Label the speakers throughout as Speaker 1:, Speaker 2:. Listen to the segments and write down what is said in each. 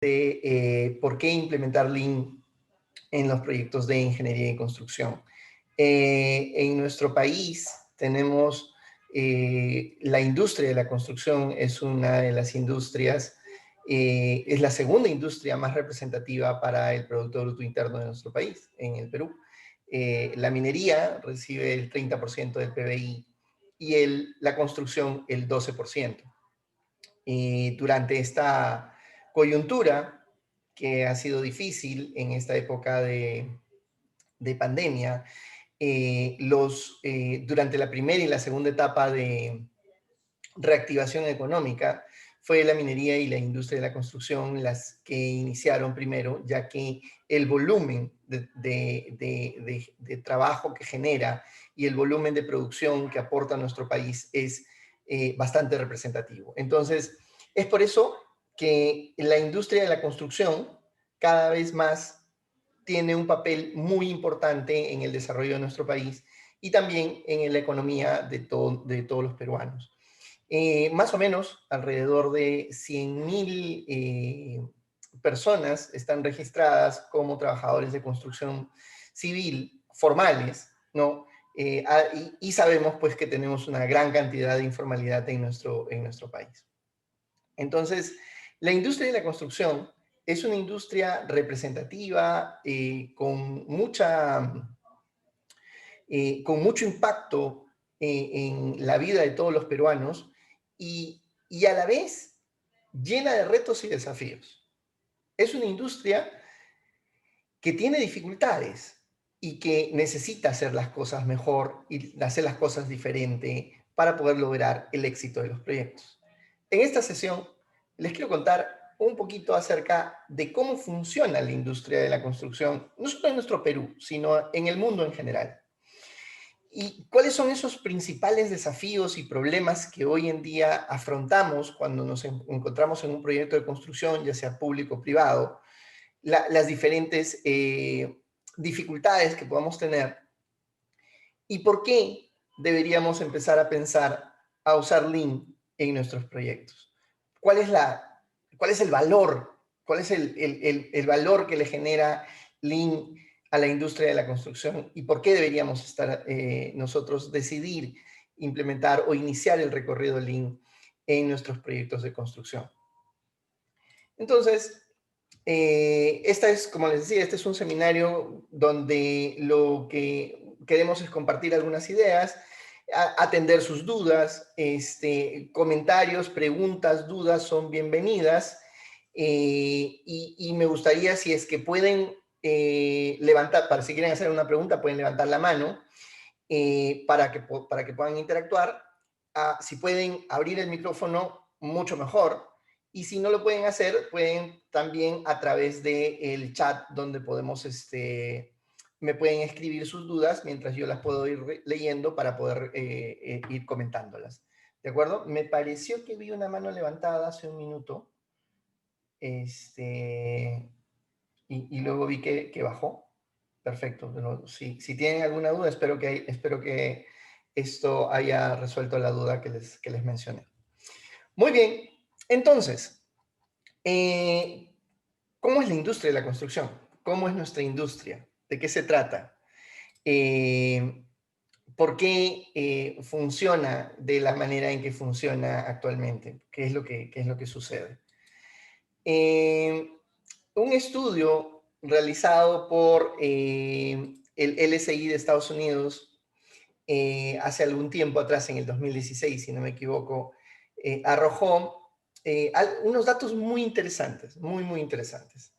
Speaker 1: de por qué implementar Lean en los proyectos de ingeniería y construcción. En nuestro país tenemos la industria de la construcción, es una de las industrias, es la segunda industria más representativa para el Producto Bruto Interno de nuestro país, en el Perú. La minería recibe el 30% del PBI y la construcción el 12%. Durante esta coyuntura, que ha sido difícil en esta época de pandemia, durante la primera y la segunda etapa de reactivación económica, fue la minería y la industria de la construcción las que iniciaron primero, ya que el volumen de trabajo que genera y el volumen de producción que aporta a nuestro país es bastante representativo. Entonces, es por eso que la industria de la construcción cada vez más tiene un papel muy importante en el desarrollo de nuestro país y también en la economía de todos los peruanos. Más o menos alrededor de 100.000 personas están registradas como trabajadores de construcción civil formales, ¿no? Y sabemos pues que tenemos una gran cantidad de informalidad en nuestro país. Entonces, la industria de la construcción es una industria representativa con mucho impacto en la vida de todos los peruanos y a la vez llena de retos y desafíos. Es una industria que tiene dificultades y que necesita hacer las cosas mejor y hacer las cosas diferente para poder lograr el éxito de los proyectos. En esta sesión les quiero contar un poquito acerca de cómo funciona la industria de la construcción, no solo en nuestro Perú, sino en el mundo en general. ¿Y cuáles son esos principales desafíos y problemas que hoy en día afrontamos cuando nos encontramos en un proyecto de construcción, ya sea público o privado? Las diferentes dificultades que podamos tener y por qué deberíamos empezar a pensar a usar Lean en nuestros proyectos. ¿Cuál es el valor? ¿Cuál es el valor que le genera Lean a la industria de la construcción y por qué deberíamos nosotros decidir implementar o iniciar el recorrido Lean en nuestros proyectos de construcción? Entonces, como les decía, este es un seminario donde lo que queremos es compartir algunas ideas, atender sus dudas, comentarios, preguntas, dudas son bienvenidas, y me gustaría si es que pueden levantar, para si quieren hacer una pregunta, pueden levantar la mano para que puedan interactuar. Si pueden abrir el micrófono, mucho mejor. Y si no lo pueden hacer, pueden también a través del chat donde podemos, me pueden escribir sus dudas mientras yo las puedo ir leyendo para poder ir comentándolas. ¿De acuerdo? Me pareció que vi una mano levantada hace un minuto. Y luego vi que bajó. Perfecto. Bueno, si tienen alguna duda, espero que esto haya resuelto la duda que les mencioné. Muy bien. Entonces, ¿cómo es la industria de la construcción? ¿Cómo es nuestra industria? ¿De qué se trata? ¿Por qué funciona de la manera en que funciona actualmente? ¿Qué es lo que sucede? Un estudio realizado por el LSI de Estados Unidos hace algún tiempo atrás, en el 2016, si no me equivoco, arrojó unos datos muy interesantes, muy, muy interesantes.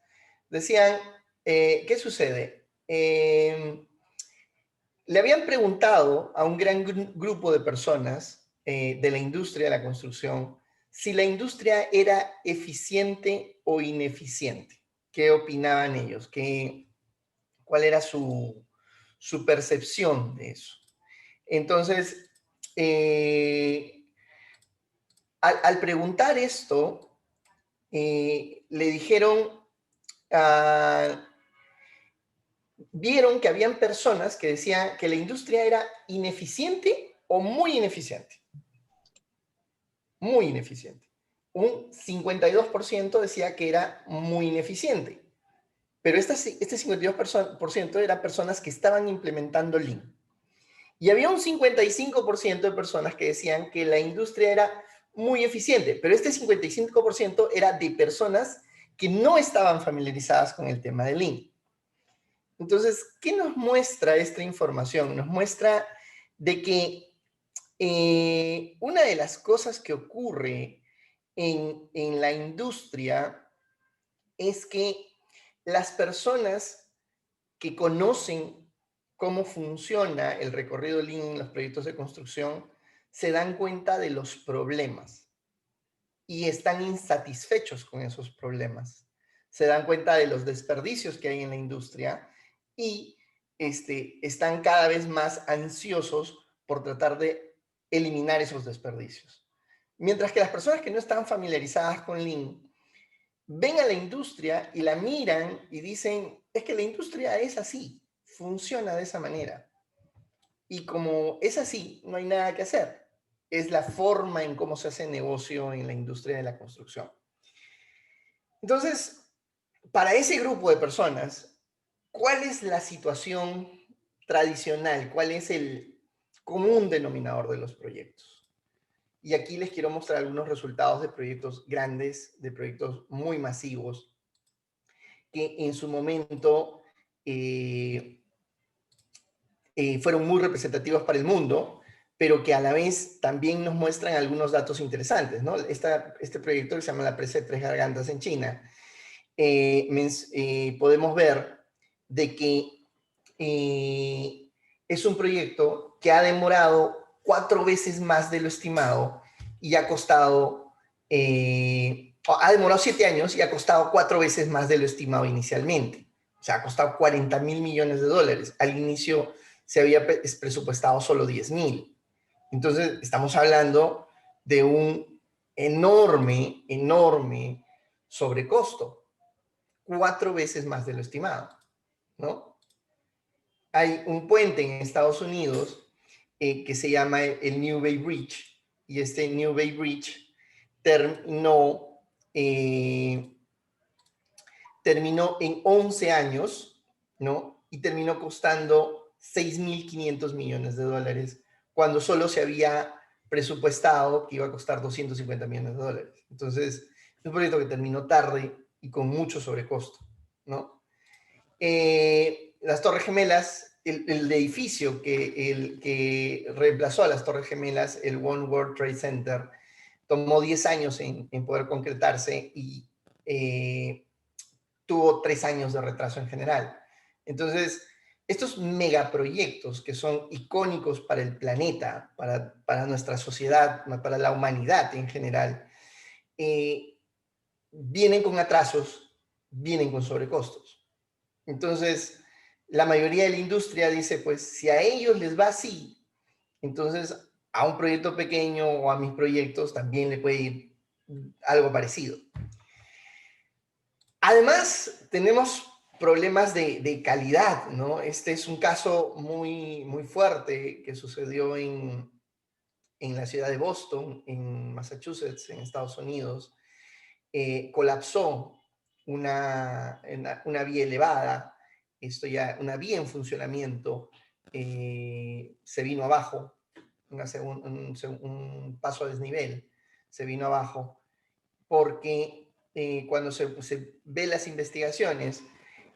Speaker 1: Decían, ¿qué sucede? Le habían preguntado a un gran grupo de personas de la industria de la construcción si la industria era eficiente o ineficiente. ¿Qué opinaban ellos? ¿Cuál era su percepción de eso? Entonces, al preguntar esto, le dijeron, vieron que habían personas que decían que la industria era ineficiente o muy ineficiente. Muy ineficiente. un 52% decía que era muy ineficiente. Pero este 52% eran personas que estaban implementando Lean. Y había un 55% de personas que decían que la industria era muy eficiente, pero este 55% era de personas que no estaban familiarizadas con el tema de Lean. Entonces, ¿qué nos muestra esta información? Nos muestra de que una de las cosas que ocurre en la industria es que las personas que conocen cómo funciona el recorrido Lean en los proyectos de construcción se dan cuenta de los problemas y están insatisfechos con esos problemas. Se dan cuenta de los desperdicios que hay en la industria y están cada vez más ansiosos por tratar de eliminar esos desperdicios. Mientras que las personas que no están familiarizadas con Lean ven a la industria y la miran y dicen, es que la industria es así, funciona de esa manera. Y como es así, no hay nada que hacer. Es la forma en cómo se hace negocio en la industria de la construcción. Entonces, para ese grupo de personas, ¿cuál es la situación tradicional? ¿Cuál es el común denominador de los proyectos? Y aquí les quiero mostrar algunos resultados de proyectos grandes, de proyectos muy masivos, que en su momento fueron muy representativos para el mundo, pero que a la vez también nos muestran algunos datos interesantes, ¿no? Este proyecto que se llama la Presa de Tres Gargantas en China, podemos ver de que es un proyecto que ha demorado 4 veces más de lo estimado y ha costado, ha demorado 7 años y ha costado 4 veces más de lo estimado inicialmente. O sea, ha costado 40.000 millones de dólares. Al inicio se había presupuestado solo 10.000. Entonces, estamos hablando de un enorme, enorme sobrecosto. 4 veces más de lo estimado, ¿no? Hay un puente en Estados Unidos que se llama el New Bay Bridge, y este New Bay Bridge terminó, terminó en 11 años, ¿no? Y terminó costando 6.500 millones de dólares, cuando solo se había presupuestado que iba a costar 250 millones de dólares. Entonces, es un proyecto que terminó tarde y con mucho sobrecosto, ¿no? Las Torres Gemelas, el edificio que reemplazó a las Torres Gemelas, el One World Trade Center, tomó 10 años en poder concretarse y tuvo 3 años de retraso en general. Entonces, estos megaproyectos que son icónicos para el planeta, para nuestra sociedad, para la humanidad en general, vienen con atrasos, vienen con sobrecostos. Entonces, la mayoría de la industria dice, pues si a ellos les va así, entonces a un proyecto pequeño o a mis proyectos también le puede ir algo parecido. Además, tenemos problemas de calidad, ¿no? Este es un caso muy, muy fuerte que sucedió en la ciudad de Boston, en Massachusetts, en Estados Unidos. Colapsó una vía elevada, una vía en funcionamiento, se vino abajo, un paso a desnivel, se vino abajo, porque cuando se ve las investigaciones,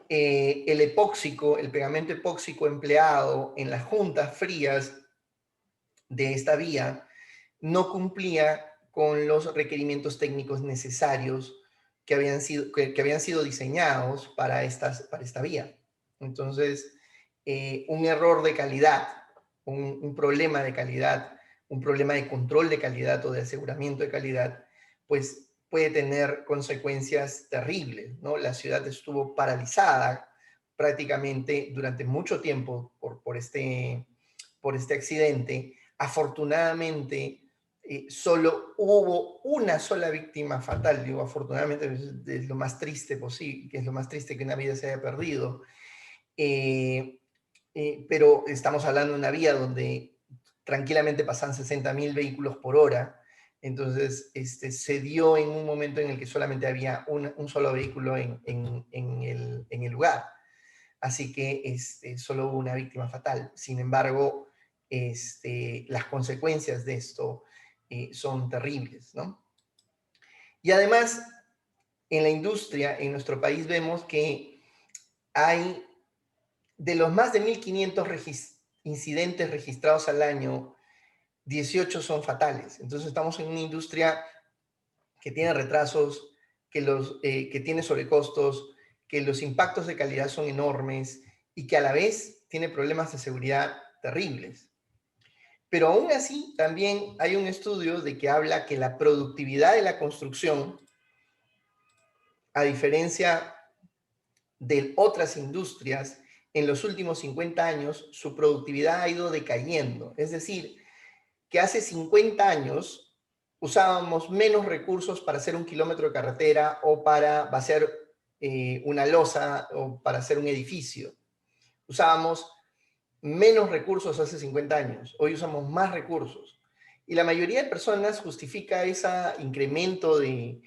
Speaker 1: el epóxico, el pegamento epóxico empleado en las juntas frías de esta vía no cumplía con los requerimientos técnicos necesarios que habían sido diseñados para esta vía. Entonces, un error de calidad, un problema de calidad, un problema de control de calidad o de aseguramiento de calidad, pues puede tener consecuencias terribles, ¿no? La ciudad estuvo paralizada prácticamente durante mucho tiempo por este accidente. Afortunadamente, solo hubo una sola víctima fatal. Digo, afortunadamente es lo más triste posible, que es lo más triste que una vida se haya perdido. Pero estamos hablando de una vía donde tranquilamente pasan 60.000 vehículos por hora, Entonces, se dio en un momento en el que solamente había un solo vehículo en el lugar. Así que solo hubo una víctima fatal. Sin embargo, las consecuencias de esto son terribles, ¿no? Y además, en la industria, en nuestro país, vemos que hay, de los más de 1.500 incidentes registrados al año, 18 son fatales. Entonces estamos en una industria que tiene retrasos, que tiene sobrecostos, que los impactos de calidad son enormes y que a la vez tiene problemas de seguridad terribles. Pero aún así, también hay un estudio de que habla que la productividad de la construcción, a diferencia de otras industrias, en los últimos 50 años, su productividad ha ido decayendo. Es decir, que hace 50 años usábamos menos recursos para hacer un kilómetro de carretera o para vaciar una losa o para hacer un edificio. Usábamos menos recursos hace 50 años, hoy usamos más recursos. Y la mayoría de personas justifica ese incremento de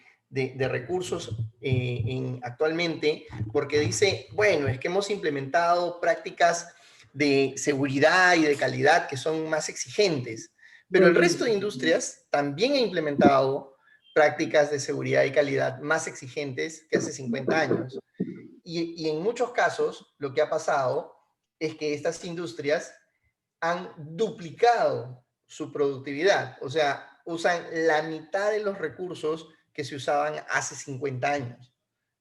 Speaker 1: recursos actualmente porque dice, bueno, es que hemos implementado prácticas de seguridad y de calidad que son más exigentes, pero el resto de industrias también ha implementado prácticas de seguridad y calidad más exigentes que hace 50 años. Y en muchos casos lo que ha pasado es que estas industrias han duplicado su productividad, o sea, usan la mitad de los recursos que se usaban hace 50 años.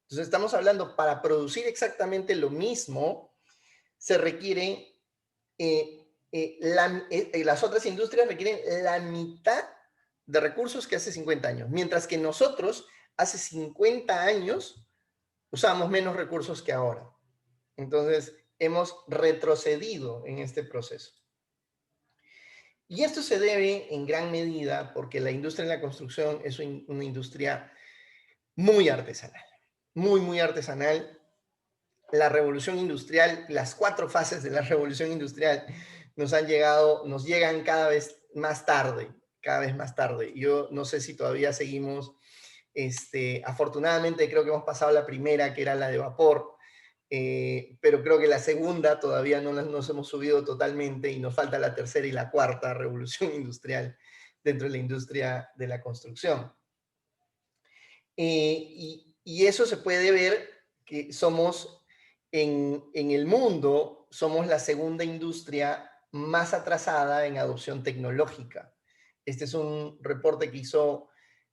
Speaker 1: Entonces estamos hablando, para producir exactamente lo mismo, se requiere, las otras industrias requieren la mitad de recursos que hace 50 años, mientras que nosotros hace 50 años usamos menos recursos que ahora. Entonces, hemos retrocedido en este proceso. Y esto se debe en gran medida porque la industria de la construcción es una industria muy artesanal, muy artesanal. La revolución industrial, las 4 fases de la revolución industrial nos llegan cada vez más tarde, cada vez más tarde. Yo no sé si todavía seguimos, afortunadamente creo que hemos pasado la primera, que era la de vapor, pero creo que la segunda todavía no nos hemos subido totalmente y nos falta la tercera y la cuarta revolución industrial dentro de la industria de la construcción. Y eso se puede ver que somos, en el mundo, somos la segunda industria más atrasada en adopción tecnológica. Este es un reporte que hizo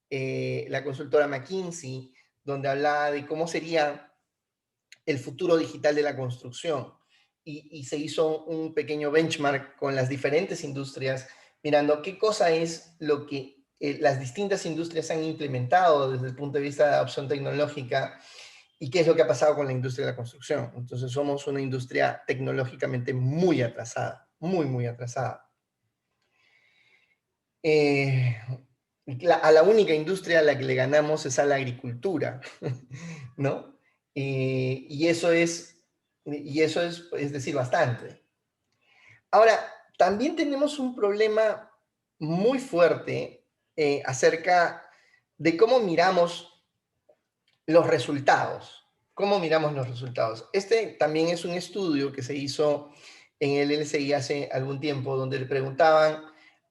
Speaker 1: la consultora McKinsey, donde hablaba de cómo sería el futuro digital de la construcción. Y se hizo un pequeño benchmark con las diferentes industrias, mirando qué cosa es lo que las distintas industrias han implementado desde el punto de vista de adopción tecnológica y qué es lo que ha pasado con la industria de la construcción. Entonces somos una industria tecnológicamente muy atrasada, muy atrasada. A la única industria a la que le ganamos es a la agricultura, ¿no? Y eso es decir, bastante. Ahora, también tenemos un problema muy fuerte acerca de cómo miramos los resultados. ¿Cómo miramos los resultados? Este también es un estudio que se hizo en el LSI hace algún tiempo, donde le preguntaban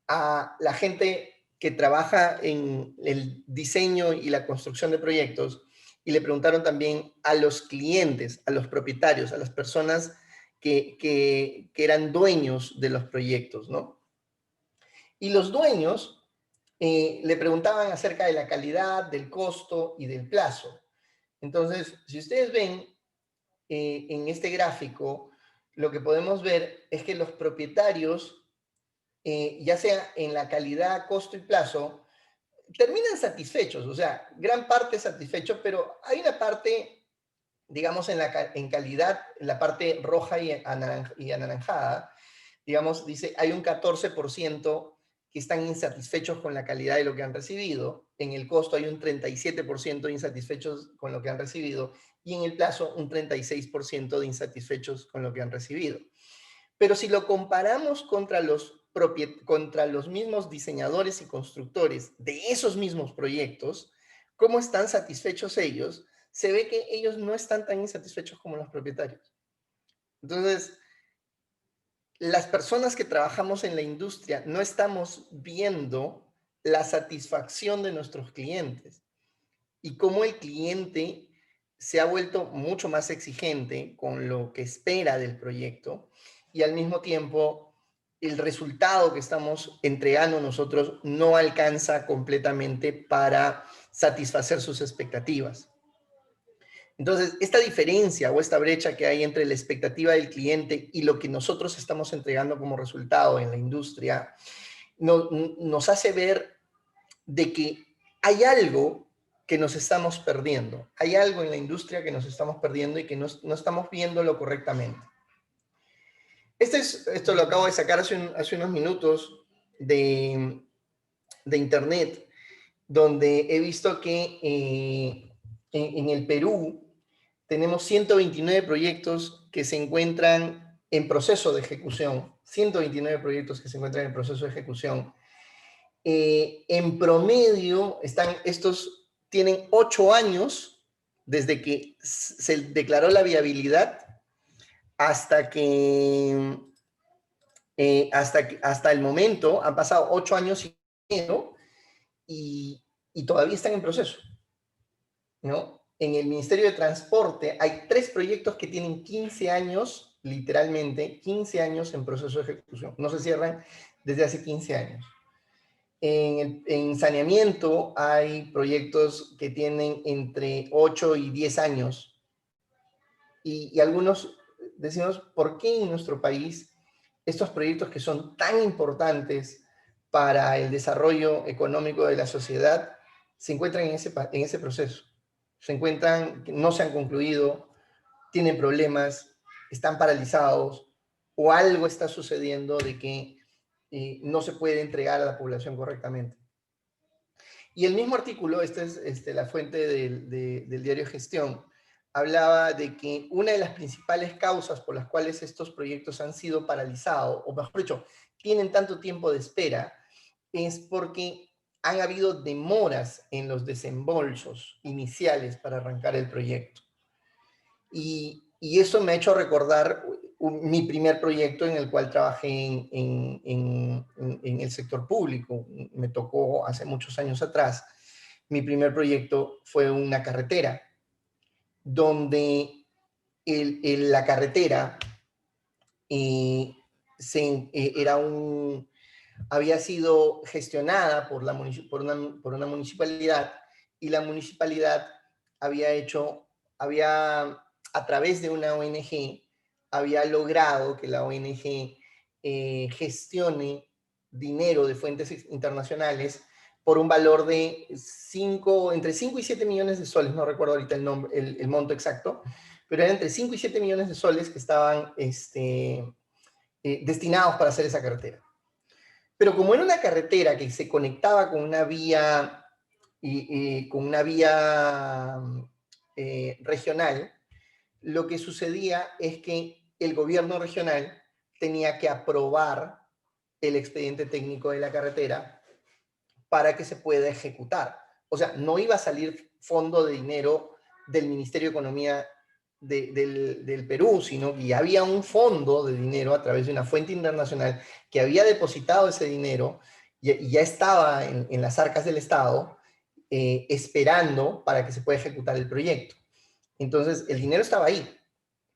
Speaker 1: a la gente que trabaja en el diseño y la construcción de proyectos, y le preguntaron también a los clientes, a los propietarios, a las personas que eran dueños de los proyectos, ¿no? Y los dueños le preguntaban acerca de la calidad, del costo y del plazo. Entonces, si ustedes ven en este gráfico, lo que podemos ver es que los propietarios, ya sea en la calidad, costo y plazo, terminan satisfechos, o sea, gran parte satisfechos, pero hay una parte, digamos, en calidad, la parte roja y anaranjada, digamos, dice, hay un 14% que están insatisfechos con la calidad de lo que han recibido, en el costo hay un 37% de insatisfechos con lo que han recibido, y en el plazo un 36% de insatisfechos con lo que han recibido. Pero si lo comparamos contra los contra los mismos diseñadores y constructores de esos mismos proyectos, cómo están satisfechos ellos, se ve que ellos no están tan insatisfechos como los propietarios. Entonces, las personas que trabajamos en la industria no estamos viendo la satisfacción de nuestros clientes y cómo el cliente se ha vuelto mucho más exigente con lo que espera del proyecto y al mismo tiempo el resultado que estamos entregando nosotros no alcanza completamente para satisfacer sus expectativas. Entonces, esta diferencia o esta brecha que hay entre la expectativa del cliente y lo que nosotros estamos entregando como resultado en la industria, nos hace ver de que hay algo que nos estamos perdiendo. Hay algo en la industria que nos estamos perdiendo y que no estamos viéndolo correctamente. Esto lo acabo de sacar hace unos minutos de internet, donde he visto que en el Perú tenemos 129 proyectos que se encuentran en proceso de ejecución. 129 proyectos que se encuentran en proceso de ejecución. En promedio, estos tienen 8 años desde que se declaró la viabilidad hasta hasta el momento. Han pasado 8 años y medio y todavía están en proceso, ¿no? En el Ministerio de Transporte hay 3 proyectos que tienen 15 años, literalmente, 15 años en proceso de ejecución. No se cierran desde hace 15 años. En saneamiento hay proyectos que tienen entre 8 y 10 años. Y algunos decimos, ¿por qué en nuestro país estos proyectos que son tan importantes para el desarrollo económico de la sociedad se encuentran en ese proceso? Se encuentran, no se han concluido, tienen problemas, están paralizados o algo está sucediendo de que no se puede entregar a la población correctamente. Y el mismo artículo, esta es la fuente del diario Gestión, hablaba de que una de las principales causas por las cuales estos proyectos han sido paralizados, o mejor dicho, tienen tanto tiempo de espera, es porque han habido demoras en los desembolsos iniciales para arrancar el proyecto. Y eso me ha hecho recordar mi primer proyecto en el cual trabajé en el sector público. Me tocó hace muchos años atrás. Mi primer proyecto fue una carretera, donde la carretera había sido gestionada por una municipalidad, y la municipalidad había a través de una ONG, había logrado que la ONG gestione dinero de fuentes internacionales por un valor de entre 5 y 7 millones de soles, no recuerdo ahorita el monto exacto, pero eran entre 5 y 7 millones de soles que estaban destinados para hacer esa carretera. Pero como era una carretera que se conectaba con una vía, regional, lo que sucedía es que el gobierno regional tenía que aprobar el expediente técnico de la carretera para que se pueda ejecutar. O sea, no iba a salir fondo de dinero del Ministerio de Economía del Perú, sino que ya había un fondo de dinero a través de una fuente internacional que había depositado ese dinero y ya estaba en las arcas del Estado, esperando para que se pueda ejecutar el proyecto. Entonces, el dinero estaba ahí,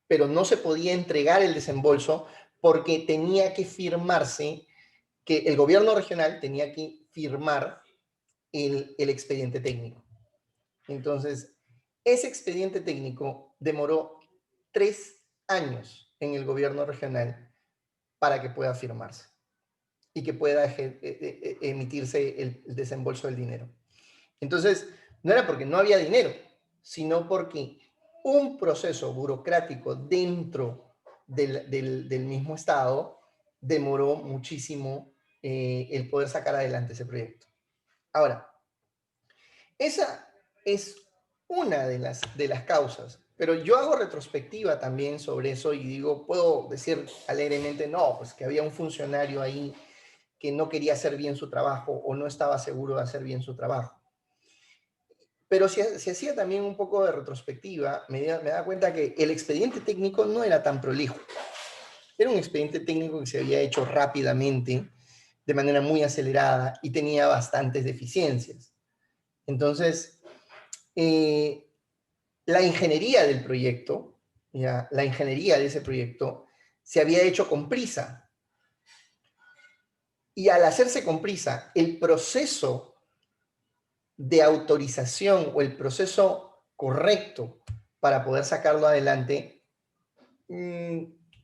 Speaker 1: pero no se podía entregar el desembolso porque tenía que firmarse, que el gobierno regional tenía que firmar el expediente técnico. Entonces, ese expediente técnico demoró 3 años en el gobierno regional para que pueda firmarse y que pueda emitirse el desembolso del dinero. Entonces, no era porque no había dinero, sino porque un proceso burocrático dentro del mismo Estado demoró muchísimo el poder sacar adelante ese proyecto. Ahora, esa es una de las causas, pero yo hago retrospectiva también sobre eso y digo, puedo decir alegremente, no, pues que había un funcionario ahí que no quería hacer bien su trabajo o no estaba seguro de hacer bien su trabajo. Pero si hacía también un poco de retrospectiva, me daba cuenta que el expediente técnico no era tan prolijo. Era un expediente técnico que se había hecho rápidamente, de manera muy acelerada, y tenía bastantes deficiencias. Entonces, la ingeniería del proyecto, ¿ya? La ingeniería de ese proyecto se había hecho con prisa. Y al hacerse con prisa, el proceso de autorización o el proceso correcto para poder sacarlo adelante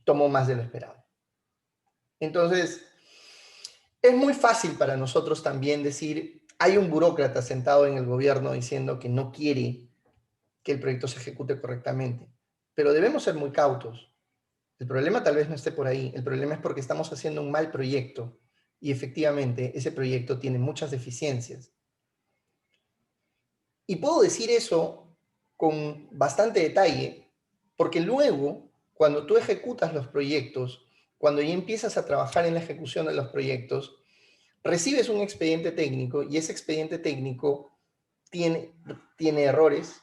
Speaker 1: tomó más de lo esperado. Entonces, es muy fácil para nosotros también decir, hay un burócrata sentado en el gobierno diciendo que no quiere que el proyecto se ejecute correctamente, pero debemos ser muy cautos. El problema tal vez no esté por ahí, el problema es porque estamos haciendo un mal proyecto y efectivamente ese proyecto tiene muchas deficiencias. Y puedo decir eso con bastante detalle, porque luego, cuando tú ejecutas los proyectos, cuando ya empiezas a trabajar en la ejecución de los proyectos, recibes un expediente técnico y ese expediente técnico tiene errores,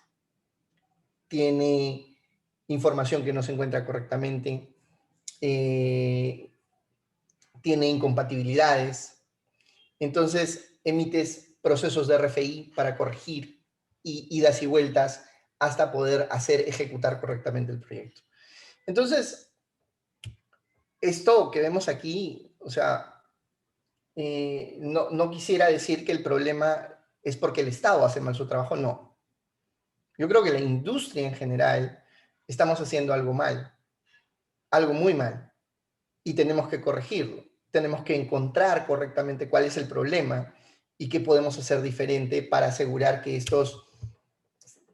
Speaker 1: tiene información que no se encuentra correctamente, tiene incompatibilidades. Entonces, emites procesos de RFI para corregir y idas y vueltas hasta poder ejecutar correctamente el proyecto. Entonces, esto que vemos aquí, o sea, no quisiera decir que el problema es porque el Estado hace mal su trabajo, no. Yo creo que la industria en general estamos haciendo algo mal, algo muy mal, y tenemos que corregirlo. Tenemos que encontrar correctamente cuál es el problema y qué podemos hacer diferente para asegurar que estos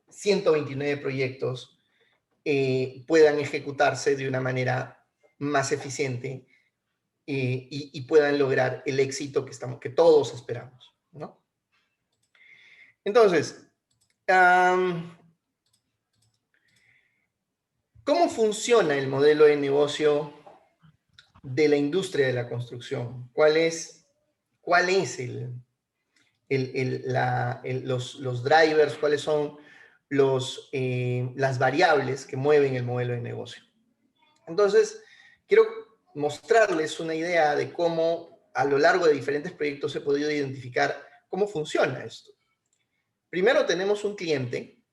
Speaker 1: 129 proyectos puedan ejecutarse de una manera más eficiente y puedan lograr el éxito que todos esperamos, ¿no? Entonces, ¿cómo funciona el modelo de negocio de la industria de la construcción? ¿Cuál es los drivers? ¿Cuáles son las variables que mueven el modelo de negocio? Entonces, quiero mostrarles una idea de cómo a lo largo de diferentes proyectos he podido identificar cómo funciona esto. Primero tenemos un cliente,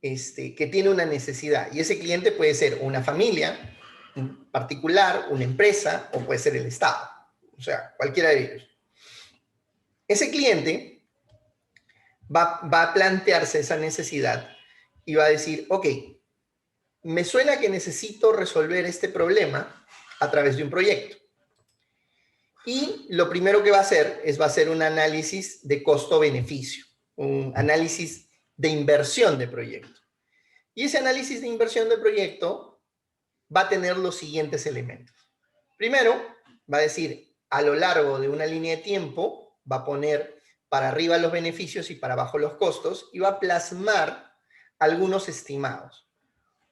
Speaker 1: que tiene una necesidad, y ese cliente puede ser una familia en particular, una empresa, o puede ser el Estado, o sea, cualquiera de ellos. Ese cliente va a plantearse esa necesidad y va a decir, ok, me suena que necesito resolver este problema a través de un proyecto. Y lo primero que va a hacer va a hacer un análisis de costo-beneficio, un análisis de inversión de proyecto. Y ese análisis de inversión de proyecto va a tener los siguientes elementos. Primero, va a decir, a lo largo de una línea de tiempo, va a poner para arriba los beneficios y para abajo los costos, y va a plasmar algunos estimados.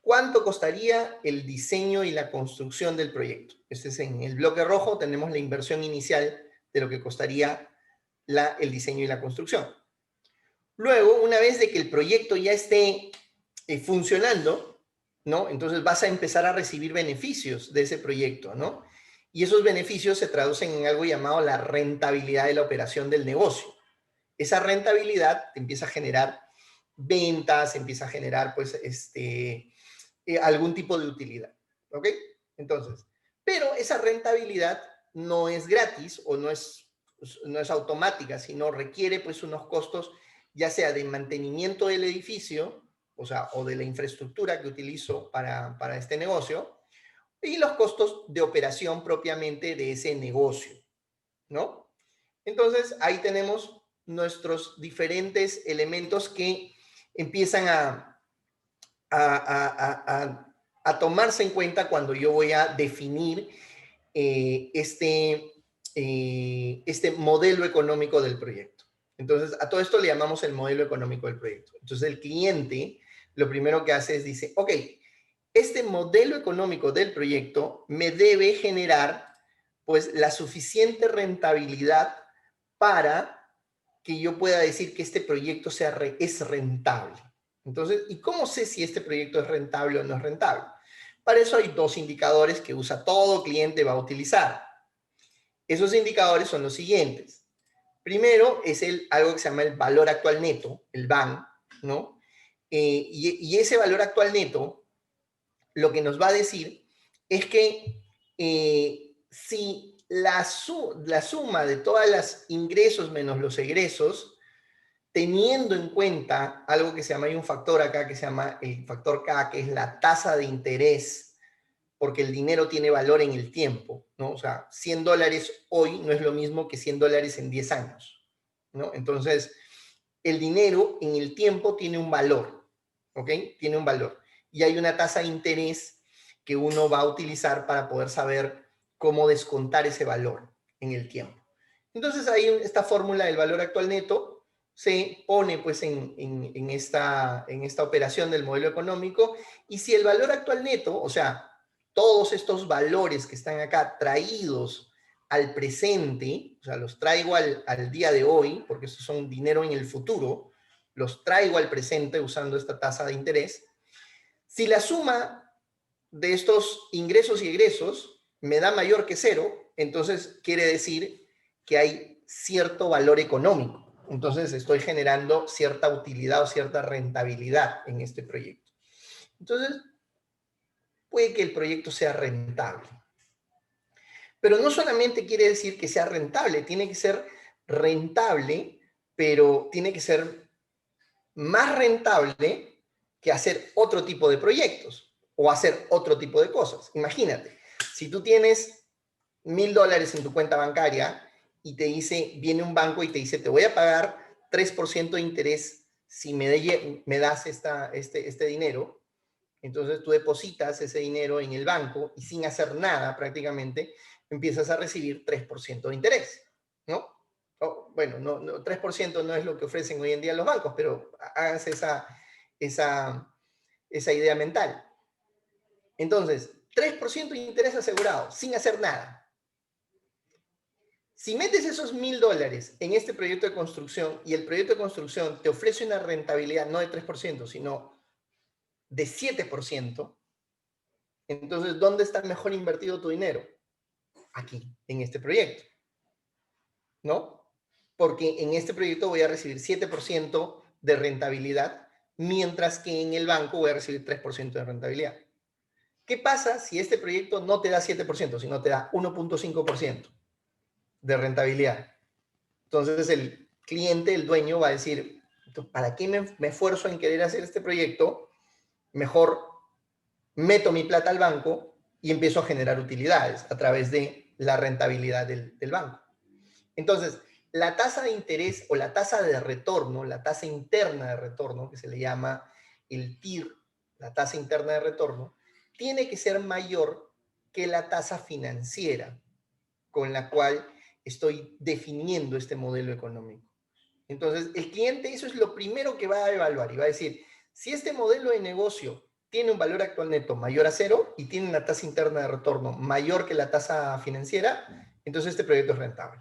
Speaker 1: ¿Cuánto costaría el diseño y la construcción del proyecto? Este es en el bloque rojo, tenemos la inversión inicial de lo que costaría el diseño y la construcción. Luego, una vez de que el proyecto ya esté funcionando, ¿no? Entonces vas a empezar a recibir beneficios de ese proyecto, ¿no? Y esos beneficios se traducen en algo llamado la rentabilidad de la operación del negocio. Esa rentabilidad te empieza a generar ventas, empieza a generar, pues, algún tipo de utilidad, ¿ok? Entonces, pero esa rentabilidad no es gratis o no es automática, sino requiere, pues, unos costos, ya sea de mantenimiento del edificio, o sea, o de la infraestructura que utilizo para este negocio, y los costos de operación propiamente de ese negocio, ¿no? Entonces, ahí tenemos nuestros diferentes elementos que empiezan a tomarse en cuenta cuando yo voy a definir este modelo económico del proyecto. Entonces, a todo esto le llamamos el modelo económico del proyecto. Entonces, el cliente lo primero que hace es dice, ok, este modelo económico del proyecto me debe generar pues la suficiente rentabilidad para que yo pueda decir que este proyecto es rentable. Entonces, ¿y cómo sé si este proyecto es rentable o no es rentable? Para eso hay dos indicadores que todo cliente va a utilizar. Esos indicadores son los siguientes. Primero es algo que se llama el valor actual neto, el VAN, ¿no? Y ese valor actual neto lo que nos va a decir es que si la suma de todos los ingresos menos los egresos, teniendo en cuenta algo que se llama, hay un factor acá que se llama el factor K, que es la tasa de interés, porque el dinero tiene valor en el tiempo, ¿no? O sea, $100 hoy no es lo mismo que $100 en 10 años, ¿no? Entonces, el dinero en el tiempo tiene un valor, ¿ok? Tiene un valor. Y hay una tasa de interés que uno va a utilizar para poder saber cómo descontar ese valor en el tiempo. Entonces, ahí esta fórmula del valor actual neto se pone pues en esta operación del modelo económico, y si el valor actual neto, o sea, todos estos valores que están acá traídos al presente, o sea, los traigo al día de hoy, porque estos son dinero en el futuro, los traigo al presente usando esta tasa de interés. Si la suma de estos ingresos y egresos me da mayor que cero, entonces quiere decir que hay cierto valor económico. Entonces estoy generando cierta utilidad o cierta rentabilidad en este proyecto. Entonces, puede que el proyecto sea rentable. Pero no solamente quiere decir que sea rentable, tiene que ser rentable, pero tiene que ser más rentable que hacer otro tipo de proyectos o hacer otro tipo de cosas. Imagínate, si tú tienes $1,000 en tu cuenta bancaria y viene un banco y te dice, te voy a pagar 3% de interés si me das este dinero. Entonces tú depositas ese dinero en el banco y sin hacer nada prácticamente empiezas a recibir 3% de interés, ¿no? Bueno, 3% no es lo que ofrecen hoy en día los bancos, pero háganse esa idea mental. Entonces, 3% de interés asegurado, sin hacer nada. Si metes esos $1,000 en este proyecto de construcción y el proyecto de construcción te ofrece una rentabilidad no de 3%, sino de 7%, entonces, ¿dónde está mejor invertido tu dinero? Aquí, en este proyecto, ¿no? Porque en este proyecto voy a recibir 7% de rentabilidad, mientras que en el banco voy a recibir 3% de rentabilidad. ¿Qué pasa si este proyecto no te da 7%, sino te da 1.5% de rentabilidad? Entonces el cliente, el dueño, va a decir, ¿para qué me esfuerzo en querer hacer este proyecto? Mejor meto mi plata al banco y empiezo a generar utilidades a través de la rentabilidad del banco. Entonces, la tasa de interés o la tasa de retorno, la tasa interna de retorno, que se le llama el TIR, la tasa interna de retorno, tiene que ser mayor que la tasa financiera con la cual estoy definiendo este modelo económico. Entonces, el cliente, eso es lo primero que va a evaluar y va a decir, si este modelo de negocio tiene un valor actual neto mayor a cero y tiene una tasa interna de retorno mayor que la tasa financiera, entonces este proyecto es rentable.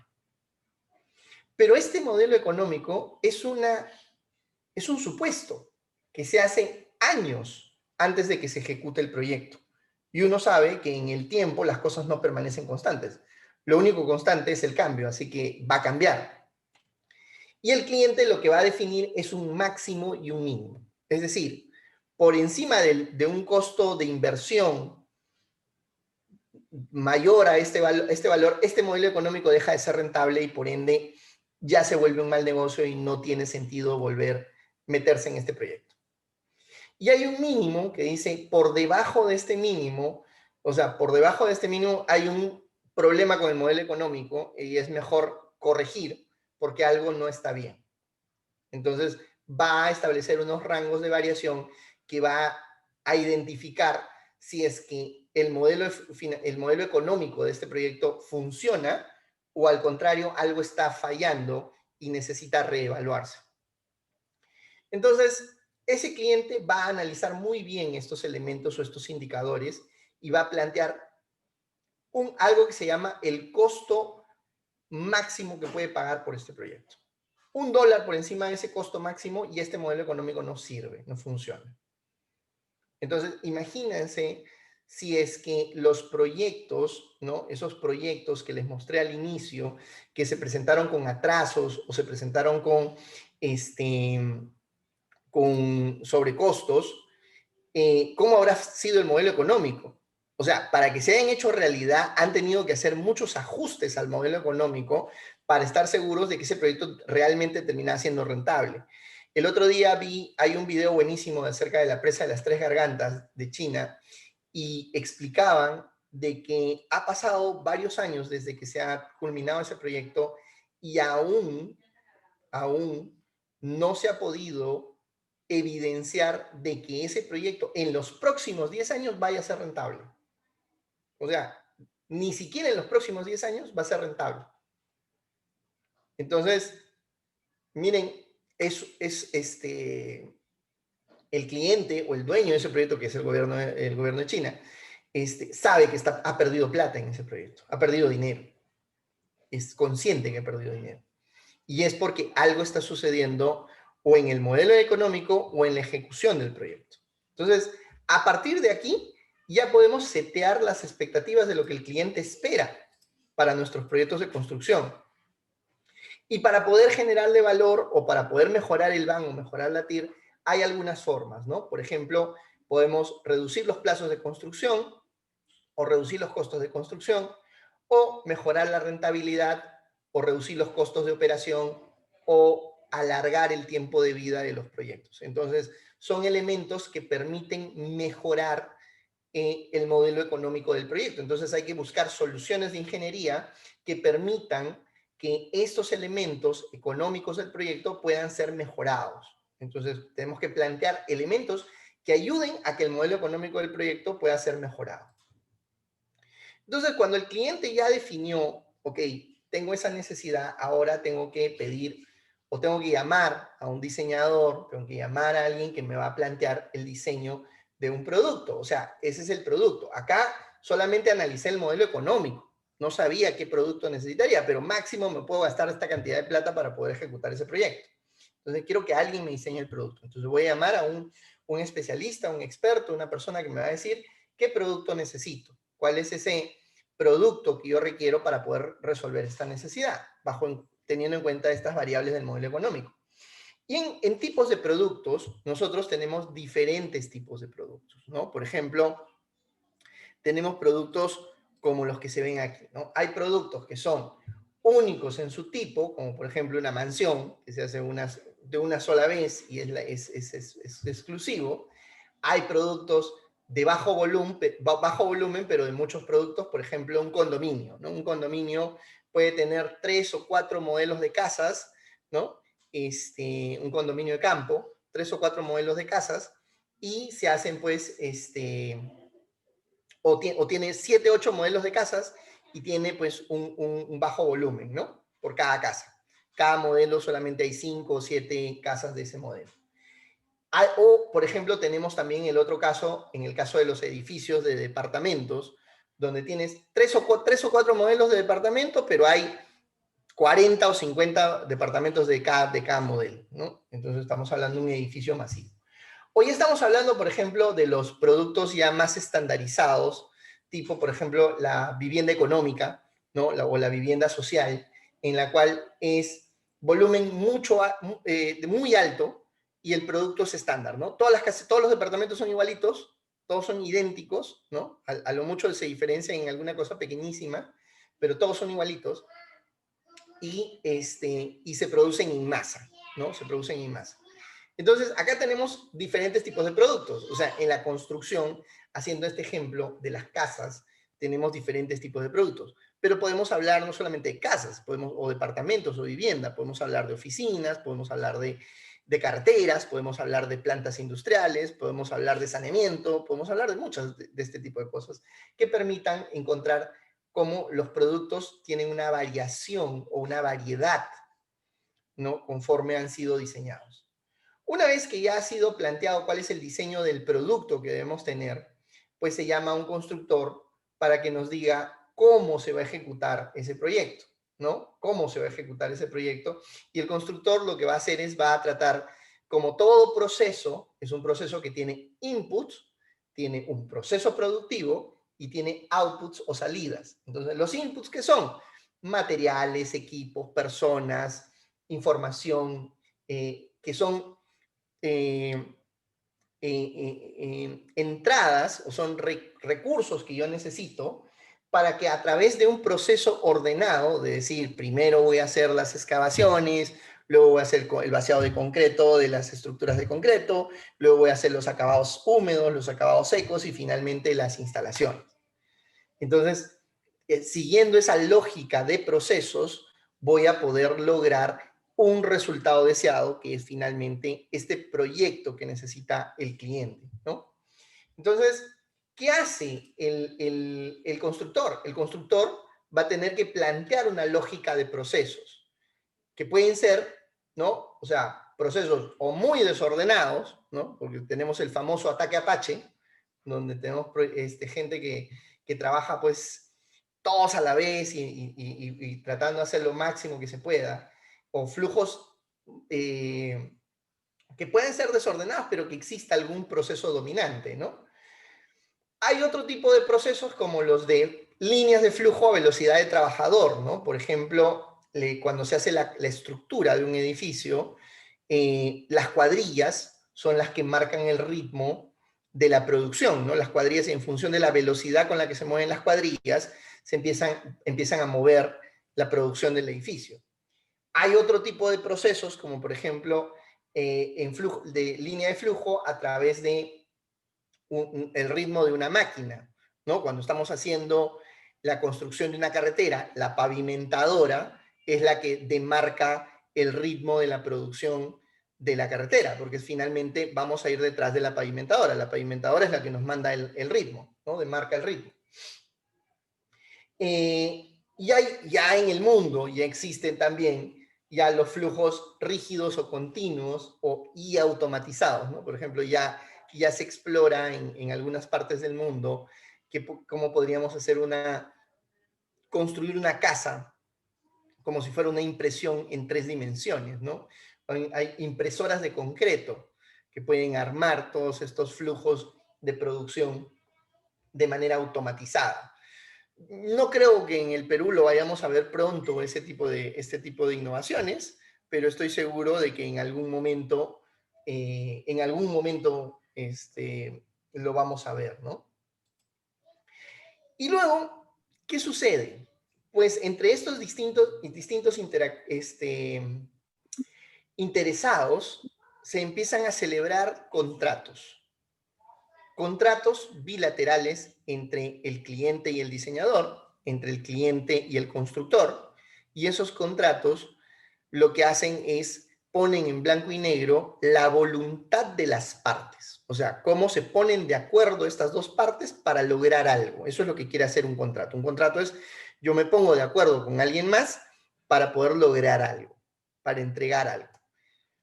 Speaker 1: Pero este modelo económico es un supuesto que se hace años antes de que se ejecute el proyecto. Y uno sabe que en el tiempo las cosas no permanecen constantes. Lo único constante es el cambio, así que va a cambiar. Y el cliente lo que va a definir es un máximo y un mínimo. Es decir, por encima de un costo de inversión mayor a este valor, este modelo económico deja de ser rentable y por ende ya se vuelve un mal negocio y no tiene sentido meterse en este proyecto. Y hay un mínimo que dice, por debajo de este mínimo, o sea, por debajo de este mínimo hay un problema con el modelo económico y es mejor corregir porque algo no está bien. Entonces, va a establecer unos rangos de variación que va a identificar si es que el modelo económico de este proyecto funciona o al contrario, algo está fallando y necesita reevaluarse. Entonces, ese cliente va a analizar muy bien estos elementos o estos indicadores y va a plantear algo que se llama el costo máximo que puede pagar por este proyecto. $1 por encima de ese costo máximo y este modelo económico no sirve, no funciona. Entonces, imagínense si es que los proyectos, ¿no? Esos proyectos que les mostré al inicio, que se presentaron con atrasos o se presentaron con sobrecostos, ¿cómo habrá sido el modelo económico? O sea, para que se hayan hecho realidad, han tenido que hacer muchos ajustes al modelo económico para estar seguros de que ese proyecto realmente termina siendo rentable. El otro día hay un video buenísimo acerca de la presa de las Tres Gargantas de China y explicaban de que ha pasado varios años desde que se ha culminado ese proyecto y aún no se ha podido evidenciar de que ese proyecto en los próximos 10 años vaya a ser rentable. O sea, ni siquiera en los próximos 10 años va a ser rentable. Entonces, miren, el cliente o el dueño de ese proyecto, que es el gobierno de China, sabe que ha perdido plata en ese proyecto, ha perdido dinero, es consciente que ha perdido dinero. Y es porque algo está sucediendo o en el modelo económico o en la ejecución del proyecto. Entonces, a partir de aquí, ya podemos setear las expectativas de lo que el cliente espera para nuestros proyectos de construcción. Y para poder generarle valor o para poder mejorar el BAN o mejorar la TIR, hay algunas formas, ¿no? Por ejemplo, podemos reducir los plazos de construcción o reducir los costos de construcción o mejorar la rentabilidad o reducir los costos de operación o alargar el tiempo de vida de los proyectos. Entonces, son elementos que permiten mejorar el modelo económico del proyecto. Entonces, hay que buscar soluciones de ingeniería que permitan que estos elementos económicos del proyecto puedan ser mejorados. Entonces, tenemos que plantear elementos que ayuden a que el modelo económico del proyecto pueda ser mejorado. Entonces, cuando el cliente ya definió, ok, tengo esa necesidad, ahora tengo que pedir o tengo que llamar a un diseñador, tengo que llamar a alguien que me va a plantear el diseño de un producto. O sea, ese es el producto. Acá solamente analicé el modelo económico. No sabía qué producto necesitaría, pero máximo me puedo gastar esta cantidad de plata para poder ejecutar ese proyecto. Entonces, quiero que alguien me diseñe el producto. Entonces, voy a llamar a un especialista, un experto, una persona que me va a decir qué producto necesito, cuál es ese producto que yo requiero para poder resolver esta necesidad, teniendo en cuenta estas variables del modelo económico. Y en tipos de productos, nosotros tenemos diferentes tipos de productos, ¿no? Por ejemplo, tenemos productos como los que se ven aquí, ¿no? Hay productos que son únicos en su tipo, como por ejemplo una mansión, que se hace de una sola vez y es exclusivo. Hay productos de bajo volumen, pero de muchos productos, por ejemplo, un condominio, ¿no? Un condominio puede tener 3 o 4 modelos de casas, ¿no? Un condominio de campo, 3 o 4 modelos de casas, y se hacen, pues, o tiene 7, 8 modelos de casas y tiene pues un bajo volumen, ¿no? Por cada casa. Cada modelo solamente hay 5 o 7 casas de ese modelo. O, por ejemplo, tenemos también el otro caso, en el caso de los edificios de departamentos, donde tienes 3 o 4 modelos de departamento, pero hay 40 o 50 departamentos de cada modelo, ¿no? Entonces estamos hablando de un edificio masivo. Hoy estamos hablando, por ejemplo, de los productos ya más estandarizados, tipo, por ejemplo, la vivienda económica, ¿no? O la vivienda social, en la cual es volumen muy alto y el producto es estándar, ¿no? Todos los departamentos son igualitos, todos son idénticos, ¿no? A lo mucho se diferencian en alguna cosa pequeñísima, pero todos son igualitos y se producen en masa, ¿no? Se producen en masa. Entonces, acá tenemos diferentes tipos de productos. O sea, en la construcción, haciendo este ejemplo de las casas, tenemos diferentes tipos de productos. Pero podemos hablar no solamente de casas, o departamentos o vivienda, podemos hablar de oficinas, podemos hablar de carreteras, podemos hablar de plantas industriales, podemos hablar de saneamiento, podemos hablar de muchas de este tipo de cosas que permitan encontrar cómo los productos tienen una variación o una variedad, ¿no? Conforme han sido diseñados. Una vez que ya ha sido planteado cuál es el diseño del producto que debemos tener, pues se llama a un constructor para que nos diga cómo se va a ejecutar ese proyecto, ¿no? Cómo se va a ejecutar ese proyecto. Y el constructor lo que va a hacer es, va a tratar, como todo proceso, es un proceso que tiene inputs, tiene un proceso productivo y tiene outputs o salidas. Entonces, los inputs, ¿qué son? Materiales, equipos, personas, información, que son eh, entradas o son recursos que yo necesito para que a través de un proceso ordenado, de decir, primero voy a hacer las excavaciones, luego voy a hacer el vaciado de concreto de las estructuras de concreto, luego voy a hacer los acabados húmedos, los acabados secos y finalmente las instalaciones. Entonces, siguiendo esa lógica de procesos, voy a poder lograr un resultado deseado, que es finalmente este proyecto que necesita el cliente, ¿no? Entonces, ¿qué hace el constructor? El constructor va a tener que plantear una lógica de procesos, que pueden ser, ¿no? O sea, procesos o muy desordenados, ¿no? Porque tenemos el famoso ataque Apache, donde tenemos gente que trabaja pues todos a la vez y tratando de hacer lo máximo que se pueda, o flujos que pueden ser desordenados, pero que exista algún proceso dominante, ¿no? Hay otro tipo de procesos como los de líneas de flujo a velocidad de trabajador, ¿no? Por ejemplo, cuando se hace la estructura de un edificio, las cuadrillas son las que marcan el ritmo de la producción, ¿no? Las cuadrillas, en función de la velocidad con la que se mueven las cuadrillas, se empiezan a mover la producción del edificio. Hay otro tipo de procesos, como por ejemplo, de línea de flujo a través de el ritmo de una máquina, ¿no? Cuando estamos haciendo la construcción de una carretera, la pavimentadora es la que demarca el ritmo de la producción de la carretera, porque finalmente vamos a ir detrás de la pavimentadora. La pavimentadora es la que nos manda el ritmo, ¿no? Demarca el ritmo. Ya en el mundo ya existen también ya los flujos rígidos o continuos y automatizados, ¿no? Por ejemplo, ya se explora en algunas partes del mundo cómo podríamos construir una casa como si fuera una impresión en 3 dimensiones, ¿no? Hay impresoras de concreto que pueden armar todos estos flujos de producción de manera automatizada. No creo que en el Perú lo vayamos a ver pronto, este tipo de innovaciones, pero estoy seguro de que en algún momento, lo vamos a ver, ¿no? Y luego, ¿qué sucede? Pues entre estos distintos interesados se empiezan a celebrar contratos bilaterales entre el cliente y el diseñador, entre el cliente y el constructor, y esos contratos lo que hacen es ponen en blanco y negro la voluntad de las partes, o sea, cómo se ponen de acuerdo estas dos partes para lograr algo. Eso es lo que quiere hacer un contrato. Un contrato es, yo me pongo de acuerdo con alguien más para poder lograr algo, para entregar algo.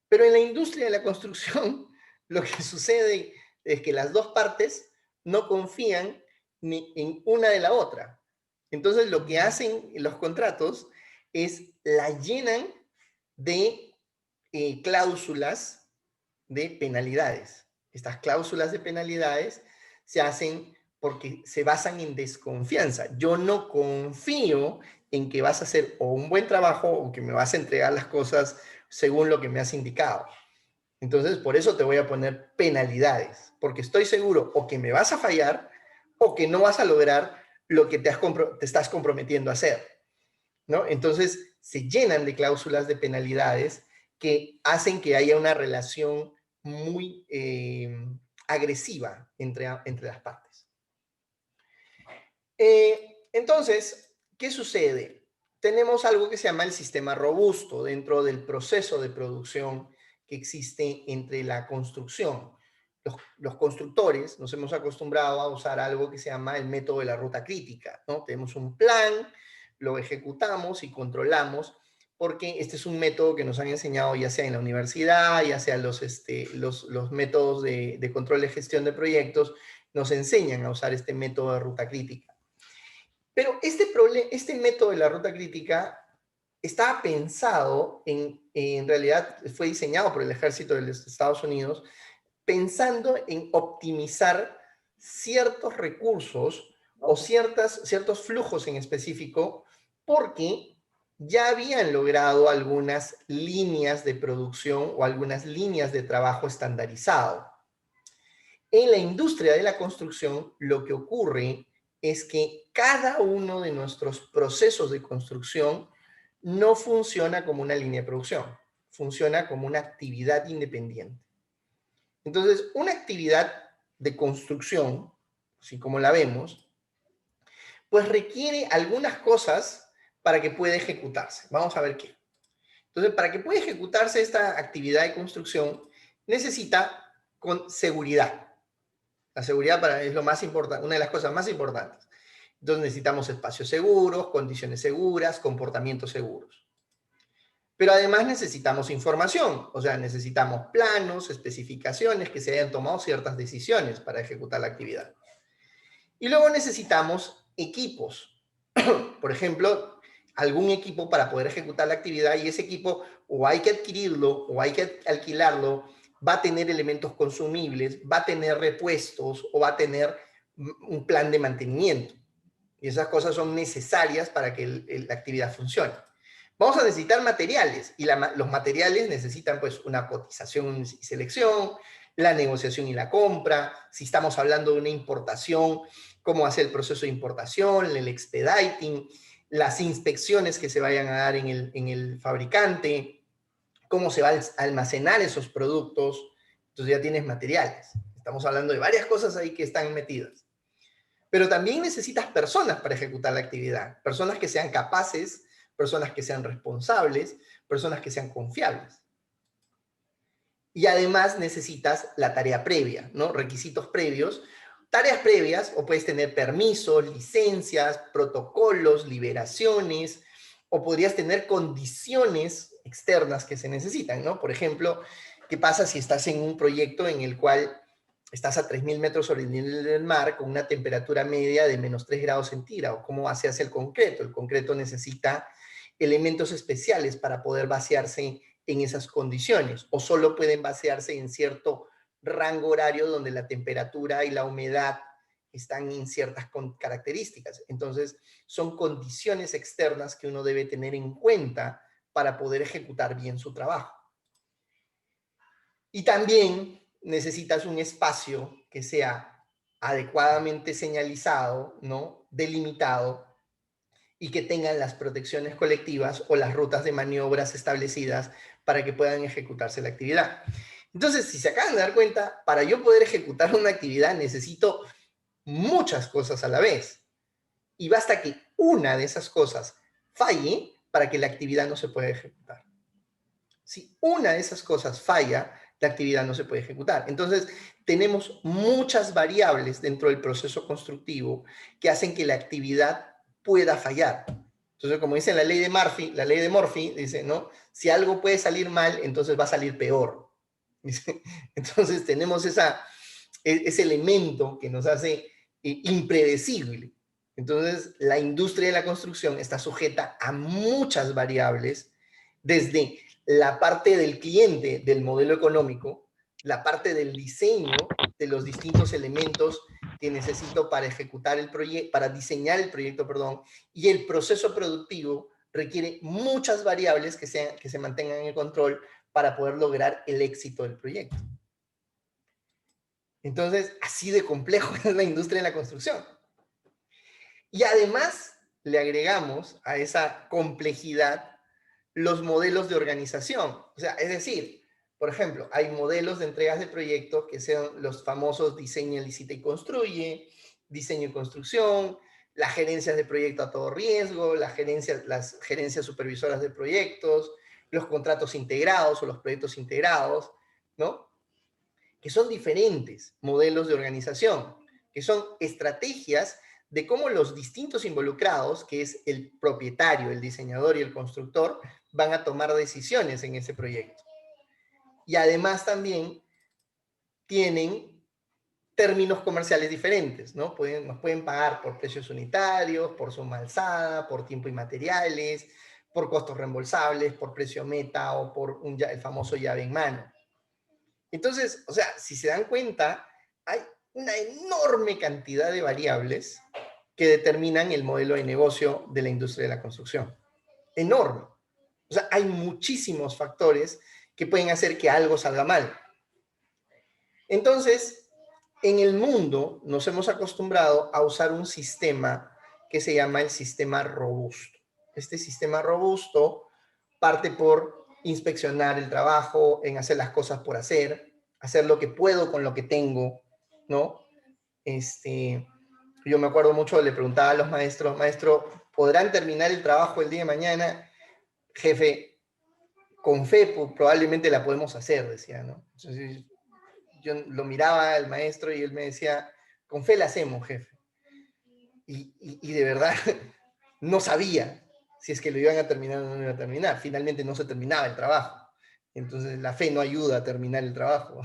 Speaker 1: Pero en la industria de la construcción, lo que sucede es que las dos partes no confían ni en una de la otra. Entonces, lo que hacen los contratos es la llenan de cláusulas de penalidades. Estas cláusulas de penalidades se hacen porque se basan en desconfianza. Yo no confío en que vas a hacer o un buen trabajo o que me vas a entregar las cosas según lo que me has indicado. Entonces, por eso te voy a poner penalidades, porque estoy seguro o que me vas a fallar o que no vas a lograr lo que te estás comprometiendo a hacer, ¿no? Entonces, se llenan de cláusulas de penalidades que hacen que haya una relación muy agresiva entre las partes. Entonces, ¿qué sucede? Tenemos algo que se llama el sistema robusto dentro del proceso de producción que existe entre la construcción. Los constructores nos hemos acostumbrado a usar algo que se llama el método de la ruta crítica, ¿no? Tenemos un plan, lo ejecutamos y controlamos porque este es un método que nos han enseñado ya sea en la universidad, ya sea los métodos de control de gestión de proyectos, nos enseñan a usar este método de ruta crítica. Pero este método de la ruta crítica estaba pensado, en realidad fue diseñado por el ejército de los Estados Unidos, pensando en optimizar ciertos recursos o ciertos flujos en específico, porque ya habían logrado algunas líneas de producción o algunas líneas de trabajo estandarizado. En la industria de la construcción, lo que ocurre es que cada uno de nuestros procesos de construcción no funciona como una línea de producción, funciona como una actividad independiente. Entonces, una actividad de construcción, así como la vemos, pues requiere algunas cosas para que pueda ejecutarse. Vamos a ver qué. Entonces, para que pueda ejecutarse esta actividad de construcción, necesita con seguridad. La seguridad es lo más importante, una de las cosas más importantes. Entonces necesitamos espacios seguros, condiciones seguras, comportamientos seguros. Pero además necesitamos información, o sea, necesitamos planos, especificaciones, que se hayan tomado ciertas decisiones para ejecutar la actividad. Y luego necesitamos equipos. Por ejemplo, algún equipo para poder ejecutar la actividad, y ese equipo o hay que adquirirlo o hay que alquilarlo, va a tener elementos consumibles, va a tener repuestos o va a tener un plan de mantenimiento. Y esas cosas son necesarias para que la actividad funcione. Vamos a necesitar materiales, y los materiales necesitan pues una cotización y selección, la negociación y la compra, si estamos hablando de una importación, cómo hacer el proceso de importación, el expediting, las inspecciones que se vayan a dar en el fabricante, cómo se va a almacenar esos productos. Entonces ya tienes materiales. Estamos hablando de varias cosas ahí que están metidas. Pero también necesitas personas para ejecutar la actividad, personas que sean capaces, personas que sean responsables, personas que sean confiables. Y además necesitas la tarea previa, ¿no? Requisitos previos. Tareas previas, o puedes tener permisos, licencias, protocolos, liberaciones, o podrías tener condiciones externas que se necesitan, ¿no? Por ejemplo, ¿qué pasa si estás en un proyecto en el cual estás a 3.000 metros sobre el nivel del mar con una temperatura media de menos 3 grados centígrados? ¿Cómo se hace el concreto? El concreto necesita elementos especiales para poder vaciarse en esas condiciones, o solo pueden vaciarse en cierto rango horario donde la temperatura y la humedad están en ciertas características. Entonces, son condiciones externas que uno debe tener en cuenta para poder ejecutar bien su trabajo. Y también necesitas un espacio que sea adecuadamente señalizado, ¿no? Delimitado, y que tengan las protecciones colectivas o las rutas de maniobras establecidas para que puedan ejecutarse la actividad. Entonces, si se acaban de dar cuenta, para yo poder ejecutar una actividad necesito muchas cosas a la vez. Y basta que una de esas cosas falle para que la actividad no se pueda ejecutar. Si una de esas cosas falla, la actividad no se puede ejecutar. Entonces, tenemos muchas variables dentro del proceso constructivo que hacen que la actividad pueda fallar. Entonces, como dice la ley de Murphy dice, ¿no? Si algo puede salir mal, entonces va a salir peor. Entonces, tenemos ese elemento que nos hace impredecible. Entonces, la industria de la construcción está sujeta a muchas variables, desde la parte del cliente, del modelo económico, la parte del diseño de los distintos elementos que necesito para ejecutar el proyecto, para diseñar el proyecto, perdón, y el proceso productivo requiere muchas variables que se mantengan en control para poder lograr el éxito del proyecto. Entonces, así de complejo es la industria de la construcción. Y además le agregamos a esa complejidad los modelos de organización. O sea, es decir, por ejemplo, hay modelos de entregas de proyectos que sean los famosos diseño, licita y construye, diseño y construcción, las gerencias de proyecto a todo riesgo, las gerencias supervisoras de proyectos, los contratos integrados o los proyectos integrados, ¿no? Que son diferentes modelos de organización, que son estrategias de cómo los distintos involucrados, que es el propietario, el diseñador y el constructor, van a tomar decisiones en ese proyecto. Y además también tienen términos comerciales diferentes, ¿no? Nos pueden pagar por precios unitarios, por suma alzada, por tiempo y materiales, por costos reembolsables, por precio meta o por el famoso llave en mano. Entonces, o sea, si se dan cuenta, hay una enorme cantidad de variables que determinan el modelo de negocio de la industria de la construcción. Enorme. O sea, hay muchísimos factores que pueden hacer que algo salga mal. Entonces, en el mundo nos hemos acostumbrado a usar un sistema que se llama el sistema robusto. Este sistema robusto parte por inspeccionar el trabajo, en hacer las cosas por hacer lo que puedo con lo que tengo, ¿no? Yo me acuerdo mucho, le preguntaba a los maestros, maestro, ¿podrán terminar el trabajo el día de mañana? Jefe, con fe probablemente la podemos hacer, decía, ¿no? Entonces, yo lo miraba al maestro y él me decía, con fe la hacemos, jefe. Y de verdad no sabía si es que lo iban a terminar o no lo iban a terminar. Finalmente no se terminaba el trabajo. Entonces la fe no ayuda a terminar el trabajo.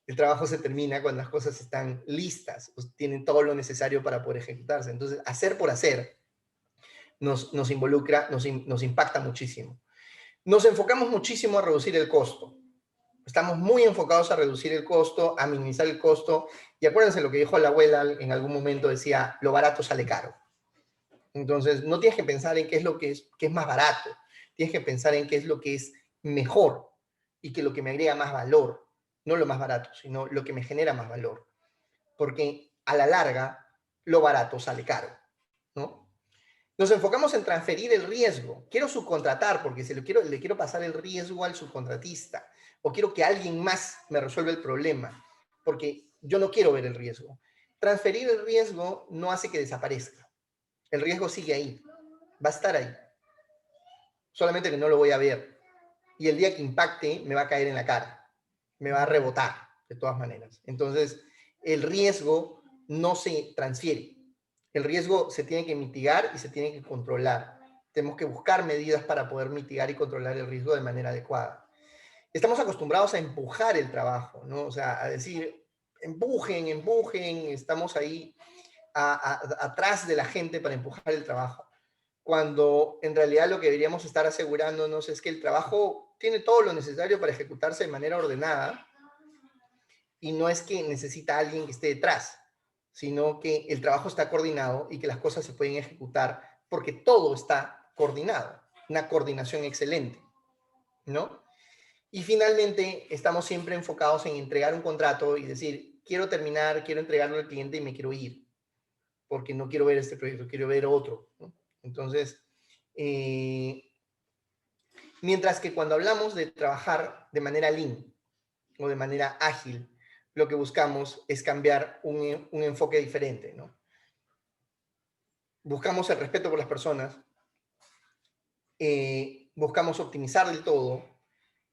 Speaker 1: El trabajo se termina cuando las cosas están listas, pues tienen todo lo necesario para poder ejecutarse. Entonces, hacer por hacer nos involucra, nos impacta muchísimo. Nos enfocamos muchísimo a reducir el costo. Estamos muy enfocados a reducir el costo, a minimizar el costo. Y acuérdense lo que dijo la abuela en algún momento, decía, lo barato sale caro. Entonces, no tienes que pensar en qué es lo que es más barato. Tienes que pensar en qué es lo que es mejor y que lo que me agrega más valor. No lo más barato, sino lo que me genera más valor. Porque a la larga, lo barato sale caro, ¿no? Nos enfocamos en transferir el riesgo. Quiero subcontratar porque le quiero pasar el riesgo al subcontratista. O quiero que alguien más me resuelva el problema. Porque yo no quiero ver el riesgo. Transferir el riesgo no hace que desaparezca. El riesgo sigue ahí. Va a estar ahí. Solamente que no lo voy a ver. Y el día que impacte, me va a caer en la cara. Me va a rebotar, de todas maneras. Entonces, el riesgo no se transfiere. El riesgo se tiene que mitigar y se tiene que controlar. Tenemos que buscar medidas para poder mitigar y controlar el riesgo de manera adecuada. Estamos acostumbrados a empujar el trabajo, ¿no? O sea, a decir, empujen, empujen, estamos ahí atrás de la gente para empujar el trabajo. Cuando en realidad lo que deberíamos estar asegurándonos es que el trabajo tiene todo lo necesario para ejecutarse de manera ordenada y no es que necesita alguien que esté detrás, sino que el trabajo está coordinado y que las cosas se pueden ejecutar porque todo está coordinado, una coordinación excelente, ¿no? Y finalmente estamos siempre enfocados en entregar un contrato y decir, quiero terminar, quiero entregarlo al cliente y me quiero ir, porque no quiero ver este proyecto, quiero ver otro, ¿no? Entonces, mientras que cuando hablamos de trabajar de manera lean o de manera ágil, lo que buscamos es cambiar un enfoque diferente, ¿no? Buscamos el respeto por las personas, buscamos optimizar del todo,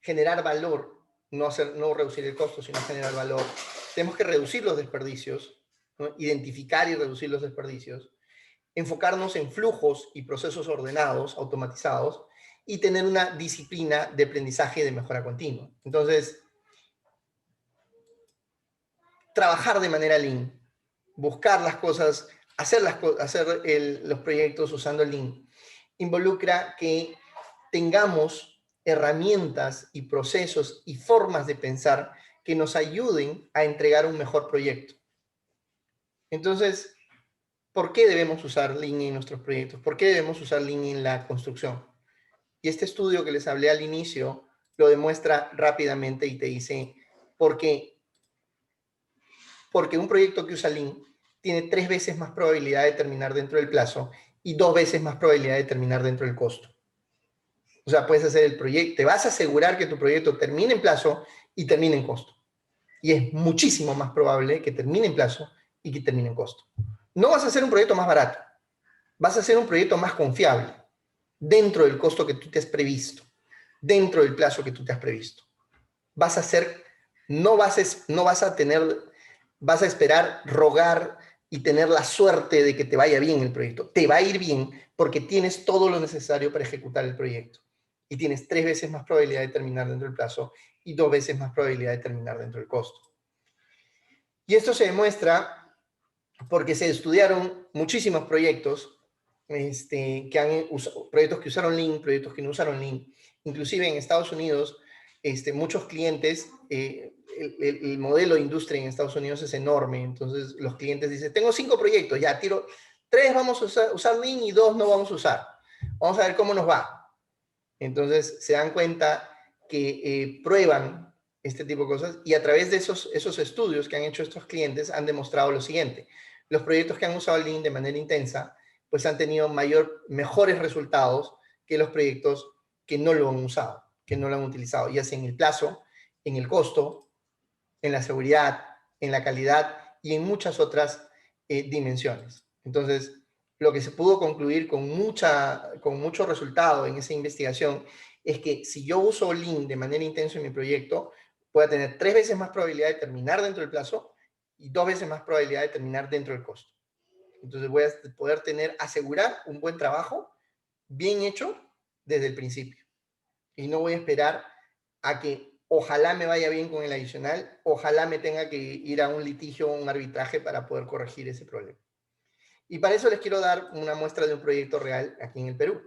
Speaker 1: generar valor, no reducir el costo, sino generar valor. Tenemos que reducir los desperdicios, ¿no? Identificar y reducir los desperdicios, enfocarnos en flujos y procesos ordenados, automatizados, y tener una disciplina de aprendizaje y de mejora continua. Entonces, trabajar de manera lean, buscar las cosas, hacer los proyectos usando lean, involucra que tengamos herramientas y procesos y formas de pensar que nos ayuden a entregar un mejor proyecto. Entonces, ¿por qué debemos usar lean en nuestros proyectos? ¿Por qué debemos usar lean en la construcción? Y este estudio que les hablé al inicio lo demuestra rápidamente y te dice, ¿por qué? Porque un proyecto que usa lean tiene 3 veces más probabilidad de terminar dentro del plazo y 2 veces más probabilidad de terminar dentro del costo. O sea, puedes hacer el proyecto, te vas a asegurar que tu proyecto termine en plazo y termine en costo. Y es muchísimo más probable que termine en plazo y que termine en costo. No vas a hacer un proyecto más barato, vas a hacer un proyecto más confiable, dentro del costo que tú te has previsto, dentro del plazo que tú te has previsto. Vas a hacer, no vas a esperar, rogar, y tener la suerte de que te vaya bien el proyecto. Te va a ir bien porque tienes todo lo necesario para ejecutar el proyecto. Y tienes 3 veces más probabilidad de terminar dentro del plazo y 2 veces más probabilidad de terminar dentro del costo. Y esto se demuestra porque se estudiaron muchísimos proyectos, proyectos que usaron Lean, proyectos que no usaron Lean. Inclusive en Estados Unidos, muchos clientes, el modelo de industria en Estados Unidos es enorme, entonces los clientes dicen, tengo 5 proyectos, ya tiro, 3 vamos a usar Lean y 2 no vamos a usar. Vamos a ver cómo nos va. Entonces se dan cuenta que prueban este tipo de cosas y a través de esos estudios que han hecho estos clientes han demostrado lo siguiente. Los proyectos que han usado Lean de manera intensa pues han tenido mejores resultados que los proyectos que no lo han usado, que no lo han utilizado, ya sea en el plazo, en el costo, en la seguridad, en la calidad y en muchas otras dimensiones. Entonces, lo que se pudo concluir con mucho resultado en esa investigación es que si yo uso Lean de manera intensa en mi proyecto, voy a tener 3 veces más probabilidad de terminar dentro del plazo y 2 veces más probabilidad de terminar dentro del costo. Entonces voy a poder asegurar un buen trabajo bien hecho desde el principio. Y no voy a esperar a que ojalá me vaya bien con el adicional, ojalá me tenga que ir a un litigio o un arbitraje para poder corregir ese problema. Y para eso les quiero dar una muestra de un proyecto real aquí en el Perú.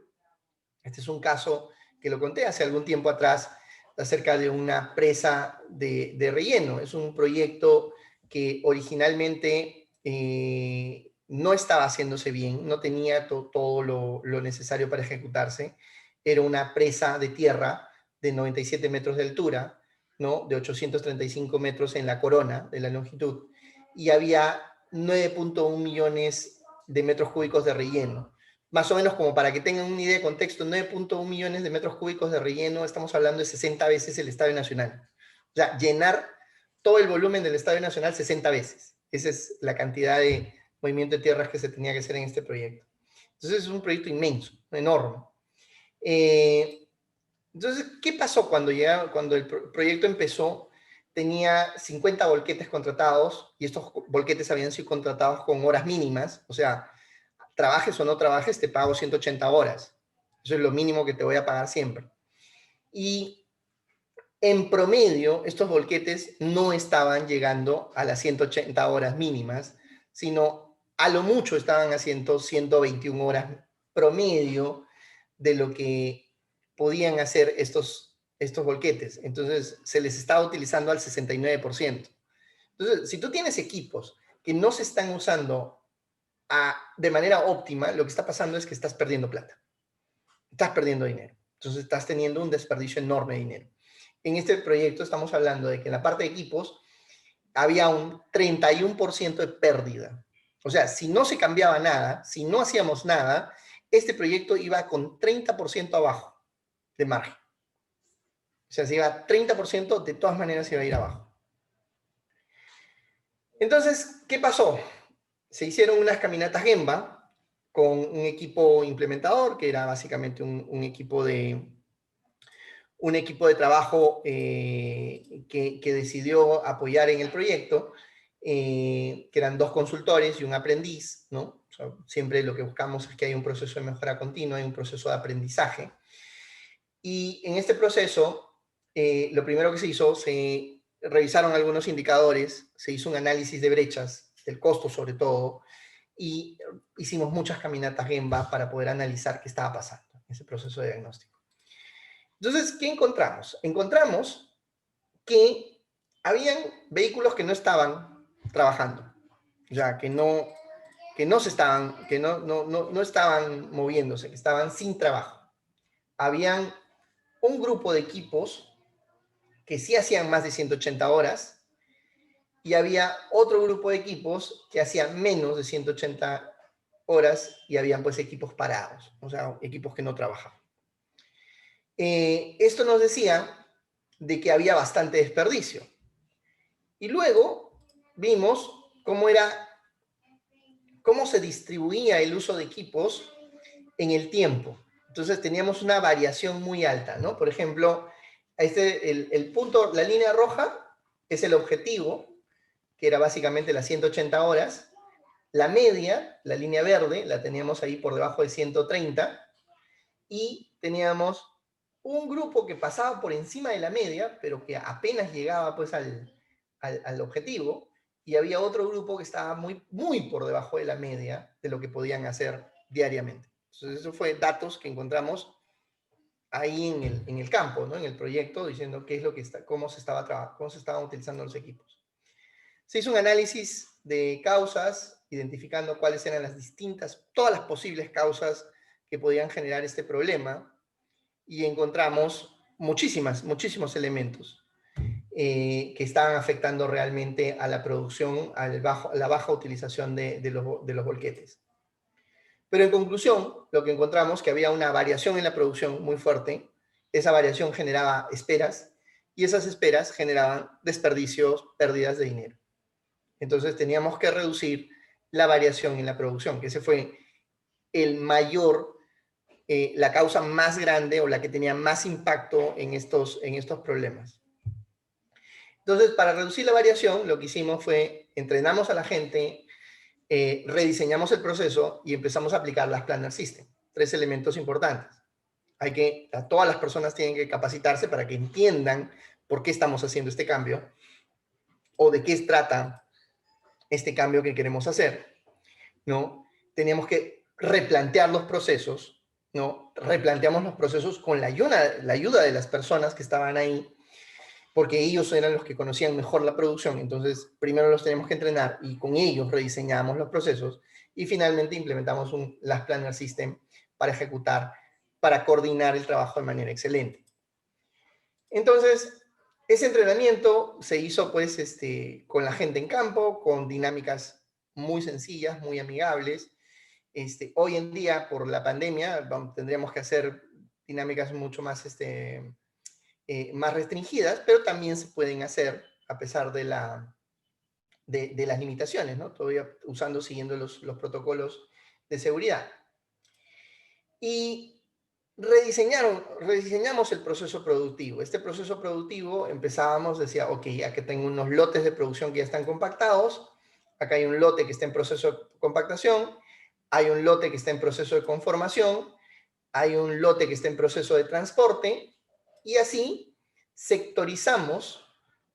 Speaker 1: Este es un caso que lo conté hace algún tiempo atrás acerca de una presa de relleno. Es un proyecto que originalmente no estaba haciéndose bien, no tenía todo lo necesario para ejecutarse. Era una presa de tierra de 97 metros de altura, ¿no? De 835 metros en la corona de la longitud, y había 9.1 millones de metros cúbicos de relleno. Más o menos como para que tengan una idea de contexto, 9.1 millones de metros cúbicos de relleno, estamos hablando de 60 veces el Estadio Nacional. O sea, llenar todo el volumen del Estadio Nacional 60 veces. Esa es la cantidad de movimiento de tierras que se tenía que hacer en este proyecto. Entonces es un proyecto inmenso, enorme. Entonces, ¿qué pasó cuando el proyecto empezó? Tenía 50 volquetes contratados y estos volquetes habían sido contratados con horas mínimas, o sea, trabajes o no trabajes, te pago 180 horas. Eso es lo mínimo que te voy a pagar siempre. Y en promedio, estos volquetes no estaban llegando a las 180 horas mínimas, sino a lo mucho estaban haciendo 121 horas promedio de lo que podían hacer estos volquetes. Entonces, se les estaba utilizando al 69%. Entonces, si tú tienes equipos que no se están usando de manera óptima, lo que está pasando es que estás perdiendo plata. Estás perdiendo dinero. Entonces, estás teniendo un desperdicio enorme de dinero. En este proyecto estamos hablando de que en la parte de equipos había un 31% de pérdida. O sea, si no se cambiaba nada, si no hacíamos nada, este proyecto iba con 30% abajo de margen. O sea, si iba 30%, de todas maneras iba a ir abajo. Entonces, ¿qué pasó? Se hicieron unas caminatas Gemba con un equipo implementador, que era básicamente un equipo de trabajo que decidió apoyar en el proyecto, que eran 2 consultores y un aprendiz, ¿no? O sea, siempre lo que buscamos es que haya un proceso de mejora continua, hay un proceso de aprendizaje. Y en este proceso, lo primero que se hizo, se revisaron algunos indicadores, se hizo un análisis de brechas, del costo sobre todo, y hicimos muchas caminatas Gemba para poder analizar qué estaba pasando en ese proceso de diagnóstico. Entonces, ¿qué encontramos? Encontramos que habían vehículos que no estaban trabajando, o sea, que no estaban moviéndose, que estaban sin trabajo. Habían un grupo de equipos que sí hacían más de 180 horas y había otro grupo de equipos que hacían menos de 180 horas y habían pues equipos parados, o sea, equipos que no trabajaban. Esto nos decía de que había bastante desperdicio. Y luego vimos cómo se distribuía el uso de equipos en el tiempo. Entonces teníamos una variación muy alta, ¿no? Por ejemplo, el punto, la línea roja es el objetivo, que era básicamente las 180 horas, La media, la línea verde, la teníamos ahí por debajo de 130 y teníamos un grupo que pasaba por encima de la media, pero que apenas llegaba pues al objetivo, y había otro grupo que estaba muy, muy por debajo de la media de lo que podían hacer diariamente. Entonces, eso fue datos que encontramos ahí en el campo, ¿no? En el proyecto, diciendo qué es lo que está, cómo se estaban utilizando los equipos. Se hizo un análisis de causas, identificando cuáles eran las distintas, todas las posibles causas que podían generar este problema, y encontramos muchísimos elementos que estaban afectando realmente a la producción, a la baja utilización de los volquetes. Pero en conclusión, lo que encontramos es que había una variación en la producción muy fuerte. Esa variación generaba esperas y esas esperas generaban desperdicios, pérdidas de dinero. Entonces teníamos que reducir la variación en la producción, que ese fue el mayor, la causa más grande o la que tenía más impacto en estos problemas. Entonces, para reducir la variación, lo que hicimos fue entrenamos a la gente, rediseñamos el proceso y empezamos a aplicar las Planner System. 3 elementos importantes. Todas las personas tienen que capacitarse para que entiendan por qué estamos haciendo este cambio o de qué trata este cambio que queremos hacer, ¿no? Teníamos que replantear los procesos, ¿no? Replanteamos los procesos con la ayuda de las personas que estaban ahí, porque ellos eran los que conocían mejor la producción. Entonces, primero los teníamos que entrenar y con ellos rediseñamos los procesos y finalmente implementamos las Planner System para ejecutar, para coordinar el trabajo de manera excelente. Entonces, ese entrenamiento se hizo pues con la gente en campo, con dinámicas muy sencillas, muy amigables. Hoy en día, por la pandemia, tendríamos que hacer dinámicas mucho más, más restringidas, pero también se pueden hacer a pesar de las limitaciones, ¿no? Todavía siguiendo los protocolos de seguridad. Y rediseñamos el proceso productivo. Este proceso productivo decía, ok, aquí tengo unos lotes de producción que ya están compactados, acá hay un lote que está en proceso de compactación, hay un lote que está en proceso de conformación, hay un lote que está en proceso de transporte, y así sectorizamos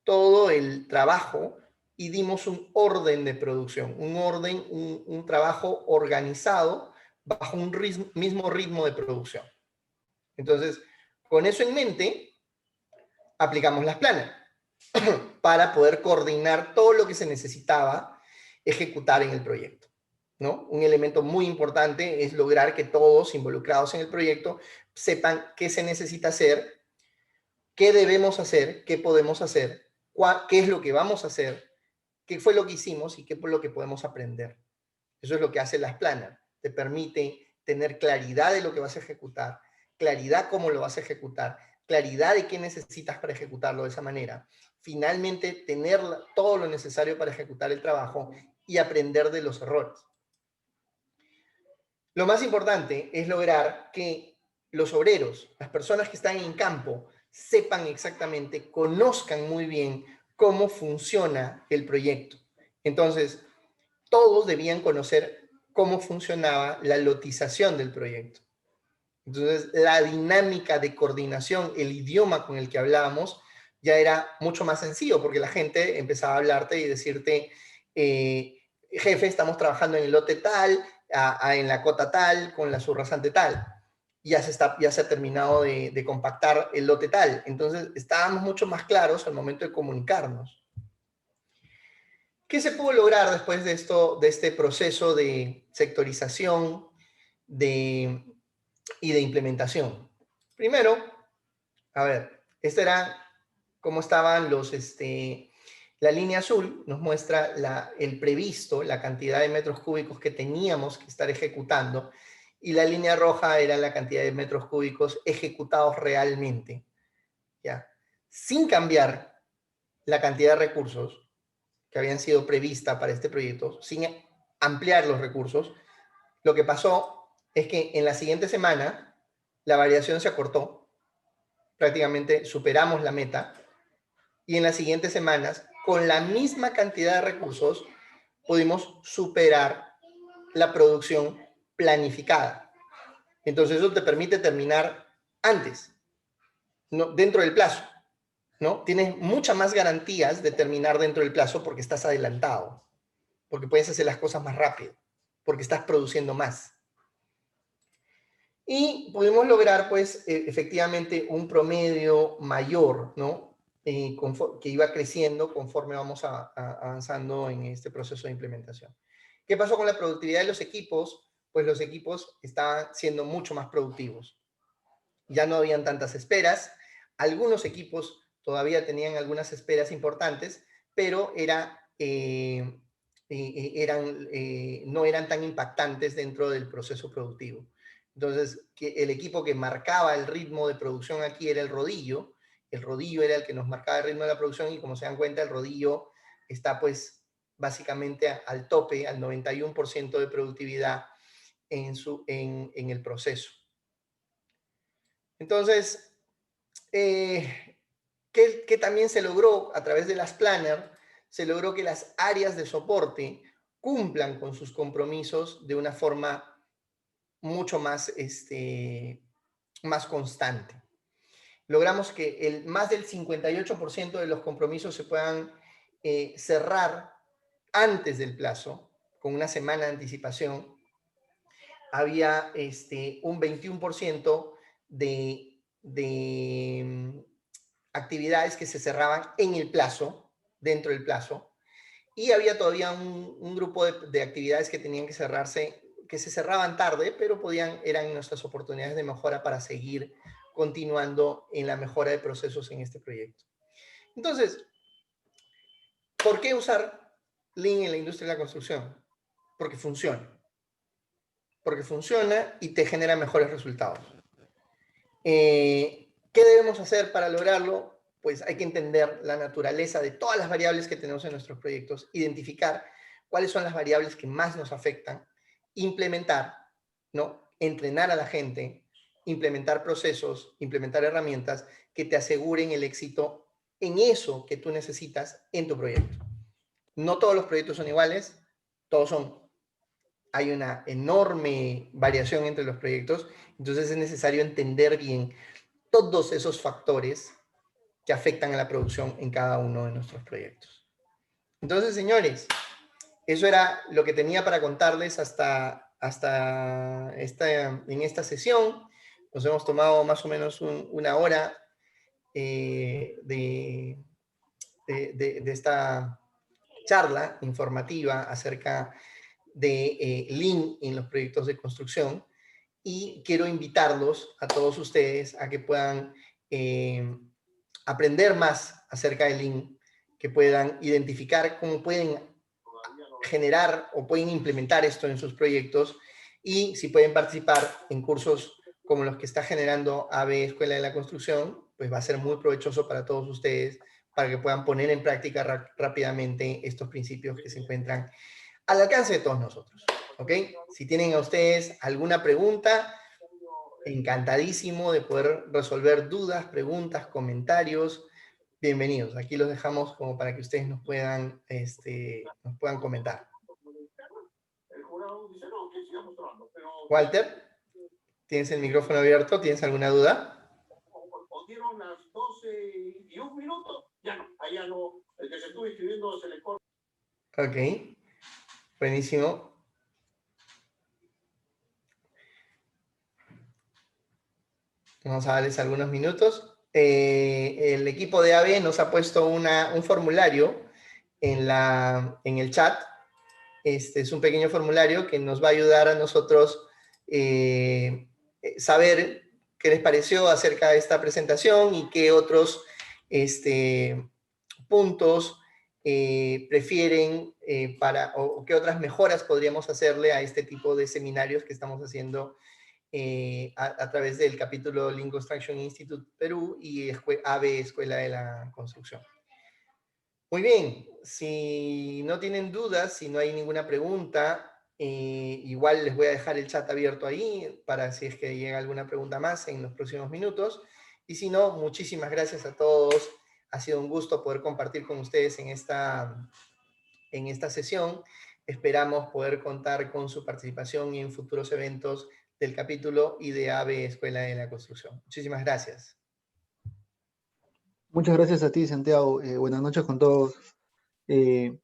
Speaker 1: todo el trabajo y dimos un orden de producción, un trabajo organizado bajo un mismo ritmo de producción. Entonces, con eso en mente, aplicamos las planas para poder coordinar todo lo que se necesitaba ejecutar en el proyecto, ¿no? Un elemento muy importante es lograr que todos involucrados en el proyecto sepan qué se necesita hacer, qué debemos hacer, qué podemos hacer, qué es lo que vamos a hacer, qué fue lo que hicimos y qué fue lo que podemos aprender. Eso es lo que hace las planas. Te permite tener claridad de lo que vas a ejecutar, claridad cómo lo vas a ejecutar, claridad de qué necesitas para ejecutarlo de esa manera. Finalmente, tener todo lo necesario para ejecutar el trabajo y aprender de los errores. Lo más importante es lograr que los obreros, las personas que están en campo, sepan exactamente, conozcan muy bien cómo funciona el proyecto. Entonces, todos debían conocer cómo funcionaba la lotización del proyecto. Entonces, la dinámica de coordinación, el idioma con el que hablábamos, ya era mucho más sencillo, porque la gente empezaba a hablarte y decirte, jefe, estamos trabajando en el lote tal, en la cota tal, con la subrasante tal. Ya se ha terminado de compactar el lote tal. Entonces, estábamos mucho más claros al momento de comunicarnos. ¿Qué se pudo lograr después de este proceso de sectorización y de implementación? Primero, a ver, este era cómo estaban la línea azul nos muestra el previsto, la cantidad de metros cúbicos que teníamos que estar ejecutando, y la línea roja era la cantidad de metros cúbicos ejecutados realmente, ¿ya? Sin cambiar la cantidad de recursos que habían sido prevista para este proyecto, sin ampliar los recursos, lo que pasó es que en la siguiente semana la variación se acortó, prácticamente superamos la meta, y en las siguientes semanas, con la misma cantidad de recursos, pudimos superar la producción planificada. Entonces eso te permite terminar antes, ¿no? Dentro del plazo, ¿no? Tienes muchas más garantías de terminar dentro del plazo porque estás adelantado, porque puedes hacer las cosas más rápido, porque estás produciendo más. Y pudimos lograr, pues, efectivamente un promedio mayor, ¿no? Que iba creciendo conforme vamos avanzando en este proceso de implementación. ¿Qué pasó con la productividad de los equipos? Pues los equipos estaban siendo mucho más productivos. Ya no habían tantas esperas. Algunos equipos todavía tenían algunas esperas importantes, pero no eran tan impactantes dentro del proceso productivo. Entonces, el equipo que marcaba el ritmo de producción aquí era el rodillo. El rodillo era el que nos marcaba el ritmo de la producción y como se dan cuenta, el rodillo está pues básicamente al tope, al 91% de productividad en el proceso. Entonces, ¿qué también se logró a través de las planner? Se logró que las áreas de soporte cumplan con sus compromisos de una forma mucho más, más constante. Logramos que más del 58% de los compromisos se puedan cerrar antes del plazo, con una semana de anticipación. Había un 21% de actividades que se cerraban en el plazo, dentro del plazo, y había todavía un grupo de actividades que tenían que cerrarse, que se cerraban tarde, pero eran nuestras oportunidades de mejora para seguir continuando en la mejora de procesos en este proyecto. Entonces, ¿por qué usar Lean en la industria de la construcción? Porque funciona. Porque funciona y te genera mejores resultados. ¿Qué debemos hacer para lograrlo? Pues hay que entender la naturaleza de todas las variables que tenemos en nuestros proyectos, identificar cuáles son las variables que más nos afectan, implementar, ¿no? Entrenar a la gente, implementar procesos, implementar herramientas que te aseguren el éxito en eso que tú necesitas en tu proyecto. No todos los proyectos son iguales, hay una enorme variación entre los proyectos, entonces es necesario entender bien todos esos factores que afectan a la producción en cada uno de nuestros proyectos. Entonces, señores, eso era lo que tenía para contarles en esta sesión. Nos hemos tomado más o menos una hora de esta charla informativa acerca de Lean en los proyectos de construcción y quiero invitarlos a todos ustedes a que puedan aprender más acerca de Lean, que puedan identificar cómo pueden generar o pueden implementar esto en sus proyectos y si pueden participar en cursos como los que está generando AVE Escuela de la Construcción, pues va a ser muy provechoso para todos ustedes para que puedan poner en práctica rápidamente estos principios que se encuentran al alcance de todos nosotros. ¿Ok? Si tienen a ustedes alguna pregunta, encantadísimo de poder resolver dudas, preguntas, comentarios. Bienvenidos. Aquí los dejamos como para que ustedes nos puedan comentar. Walter, ¿tienes el micrófono abierto? ¿Tienes alguna duda?
Speaker 2: Dieron las 12:01. Ya no, allá no. El que se estuvo inscribiendo se le corta.
Speaker 1: Ok, buenísimo. Vamos a darles algunos minutos. El equipo de AVE nos ha puesto un formulario en el chat. Este es un pequeño formulario que nos va a ayudar a nosotros saber qué les pareció acerca de esta presentación y qué otros puntos prefieren o qué otras mejoras podríamos hacerle a este tipo de seminarios que estamos haciendo a través del capítulo Lean Construction Institute Perú y AVE Escuela de la Construcción. Muy bien, si no tienen dudas, si no hay ninguna pregunta, igual les voy a dejar el chat abierto ahí para si es que llega alguna pregunta más en los próximos minutos. Y si no, muchísimas gracias a todos. Ha sido un gusto poder compartir con ustedes en esta sesión. esperamos poder contar con su participación en futuros eventos del capítulo y de AVE Escuela de la Construcción. Muchísimas gracias.
Speaker 3: Muchas gracias a ti, Santiago. Buenas noches con todos. Eh,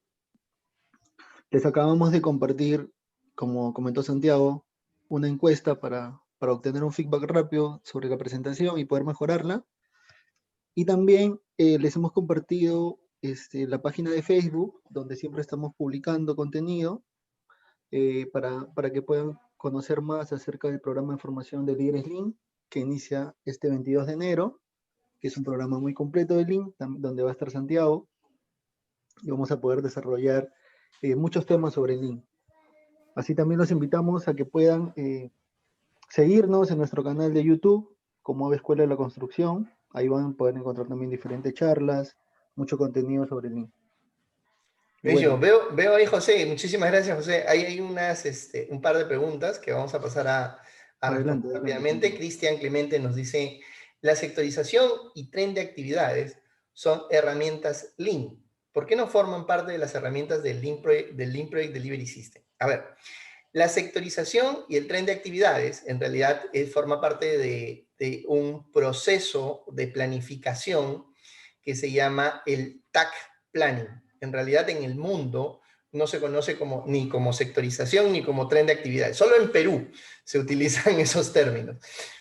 Speaker 3: Les acabamos de compartir, como comentó Santiago, una encuesta para obtener un feedback rápido sobre la presentación y poder mejorarla. Y también les hemos compartido la página de Facebook, donde siempre estamos publicando contenido para que puedan conocer más acerca del programa de formación de Líderes Lean, que inicia este 22 de enero, que es un programa muy completo de Lean, donde va a estar Santiago, y vamos a poder desarrollar muchos temas sobre Lean. Así también los invitamos a que puedan seguirnos en nuestro canal de YouTube, como AVE Escuela de la Construcción. Ahí van a poder encontrar también diferentes charlas, mucho contenido sobre Lean.
Speaker 1: Buenísimo.
Speaker 3: Bueno,
Speaker 1: Veo ahí, José. Muchísimas gracias, José. Ahí hay un par de preguntas que vamos a pasar a responder
Speaker 3: adelante,
Speaker 1: rápidamente.
Speaker 3: Santiago.
Speaker 1: Cristian Clemente nos dice, la sectorización y tren de actividades son herramientas Lean. ¿Por qué no forman parte de las herramientas del Lean Project Delivery System? A ver, la sectorización y el tren de actividades en realidad forma parte de un proceso de planificación que se llama el TAC Planning. En realidad en el mundo no se conoce ni como sectorización ni como tren de actividades. Solo en Perú se utilizan esos términos.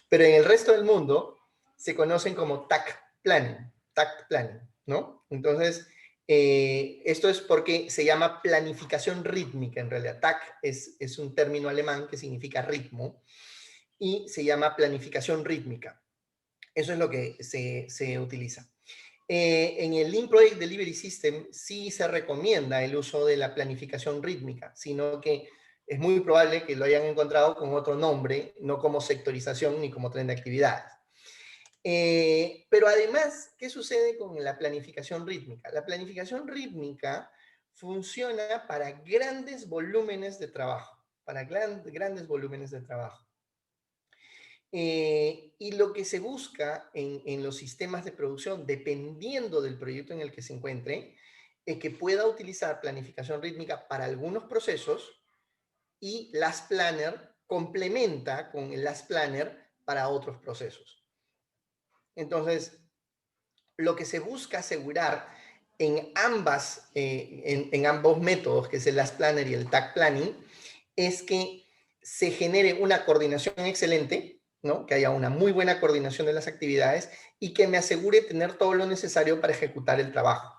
Speaker 1: Pero en el resto del mundo se conocen como TAC Planning, ¿no? Entonces, esto es porque se llama planificación rítmica, en realidad. TAC es un término alemán que significa ritmo y se llama planificación rítmica. Eso es lo que se utiliza. En el Lean Project Delivery System sí se recomienda el uso de la planificación rítmica, sino que es muy probable que lo hayan encontrado con otro nombre, no como sectorización ni como tren de actividades. Pero además, ¿qué sucede con la planificación rítmica? La planificación rítmica funciona para grandes volúmenes de trabajo, grandes volúmenes de trabajo. Y lo que se busca en los sistemas de producción, dependiendo del proyecto en el que se encuentre, es que pueda utilizar planificación rítmica para algunos procesos y Last Planner complementa con el Last Planner para otros procesos. Entonces, lo que se busca asegurar en ambos métodos, que es el Last Planner y el TAC Planning, es que se genere una coordinación excelente, ¿no? Que haya una muy buena coordinación de las actividades y que me asegure tener todo lo necesario para ejecutar el trabajo.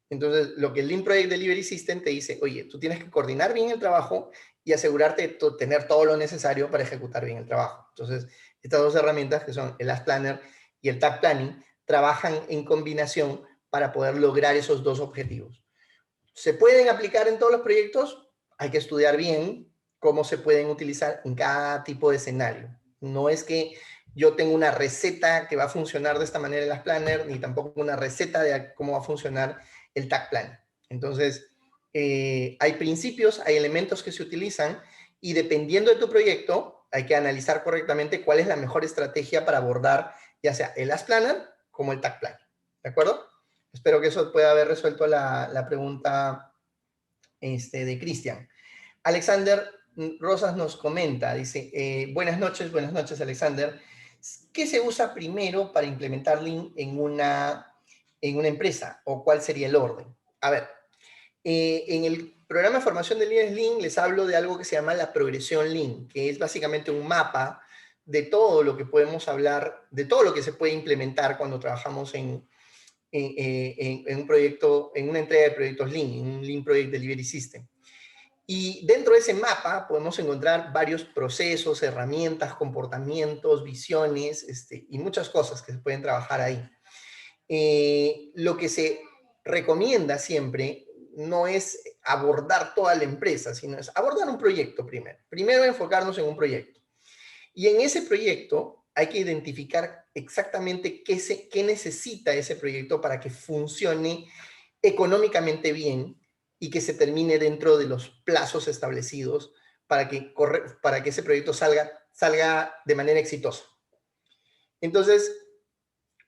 Speaker 1: Entonces, lo que el Lean Project Delivery System te dice, oye, tú tienes que coordinar bien el trabajo y asegurarte de tener todo lo necesario para ejecutar bien el trabajo. Entonces, estas dos herramientas, que son el Last Planner y el TAC Planning, trabajan en combinación para poder lograr esos dos objetivos. ¿Se pueden aplicar en todos los proyectos? Hay que estudiar bien cómo se pueden utilizar en cada tipo de escenario. No es que yo tengo una receta que va a funcionar de esta manera en las Planner, ni tampoco una receta de cómo va a funcionar el TAC Plan. Entonces, hay principios, hay elementos que se utilizan y dependiendo de tu proyecto, hay que analizar correctamente cuál es la mejor estrategia para abordar ya sea el Last Planner como el TAC Plan. ¿De acuerdo? Espero que eso pueda haber resuelto la pregunta de Cristian. Alexander Rosas nos comenta, dice, buenas noches Alexander. ¿Qué se usa primero para implementar Lean en una empresa? ¿O cuál sería el orden? A ver, en el programa de formación de líderes Lean les hablo de algo que se llama la progresión Lean, que es básicamente un mapa de todo lo que podemos hablar, de todo lo que se puede implementar cuando trabajamos en un proyecto, en una entrega de proyectos Lean, en un Lean Project Delivery System. Y dentro de ese mapa podemos encontrar varios procesos, herramientas, comportamientos, visiones y muchas cosas que se pueden trabajar ahí. Lo que se recomienda siempre no es abordar toda la empresa, sino es abordar un proyecto primero. Primero enfocarnos en un proyecto. Y en ese proyecto hay que identificar exactamente qué necesita ese proyecto para que funcione económicamente bien y que se termine dentro de los plazos establecidos para que ese proyecto salga de manera exitosa. Entonces,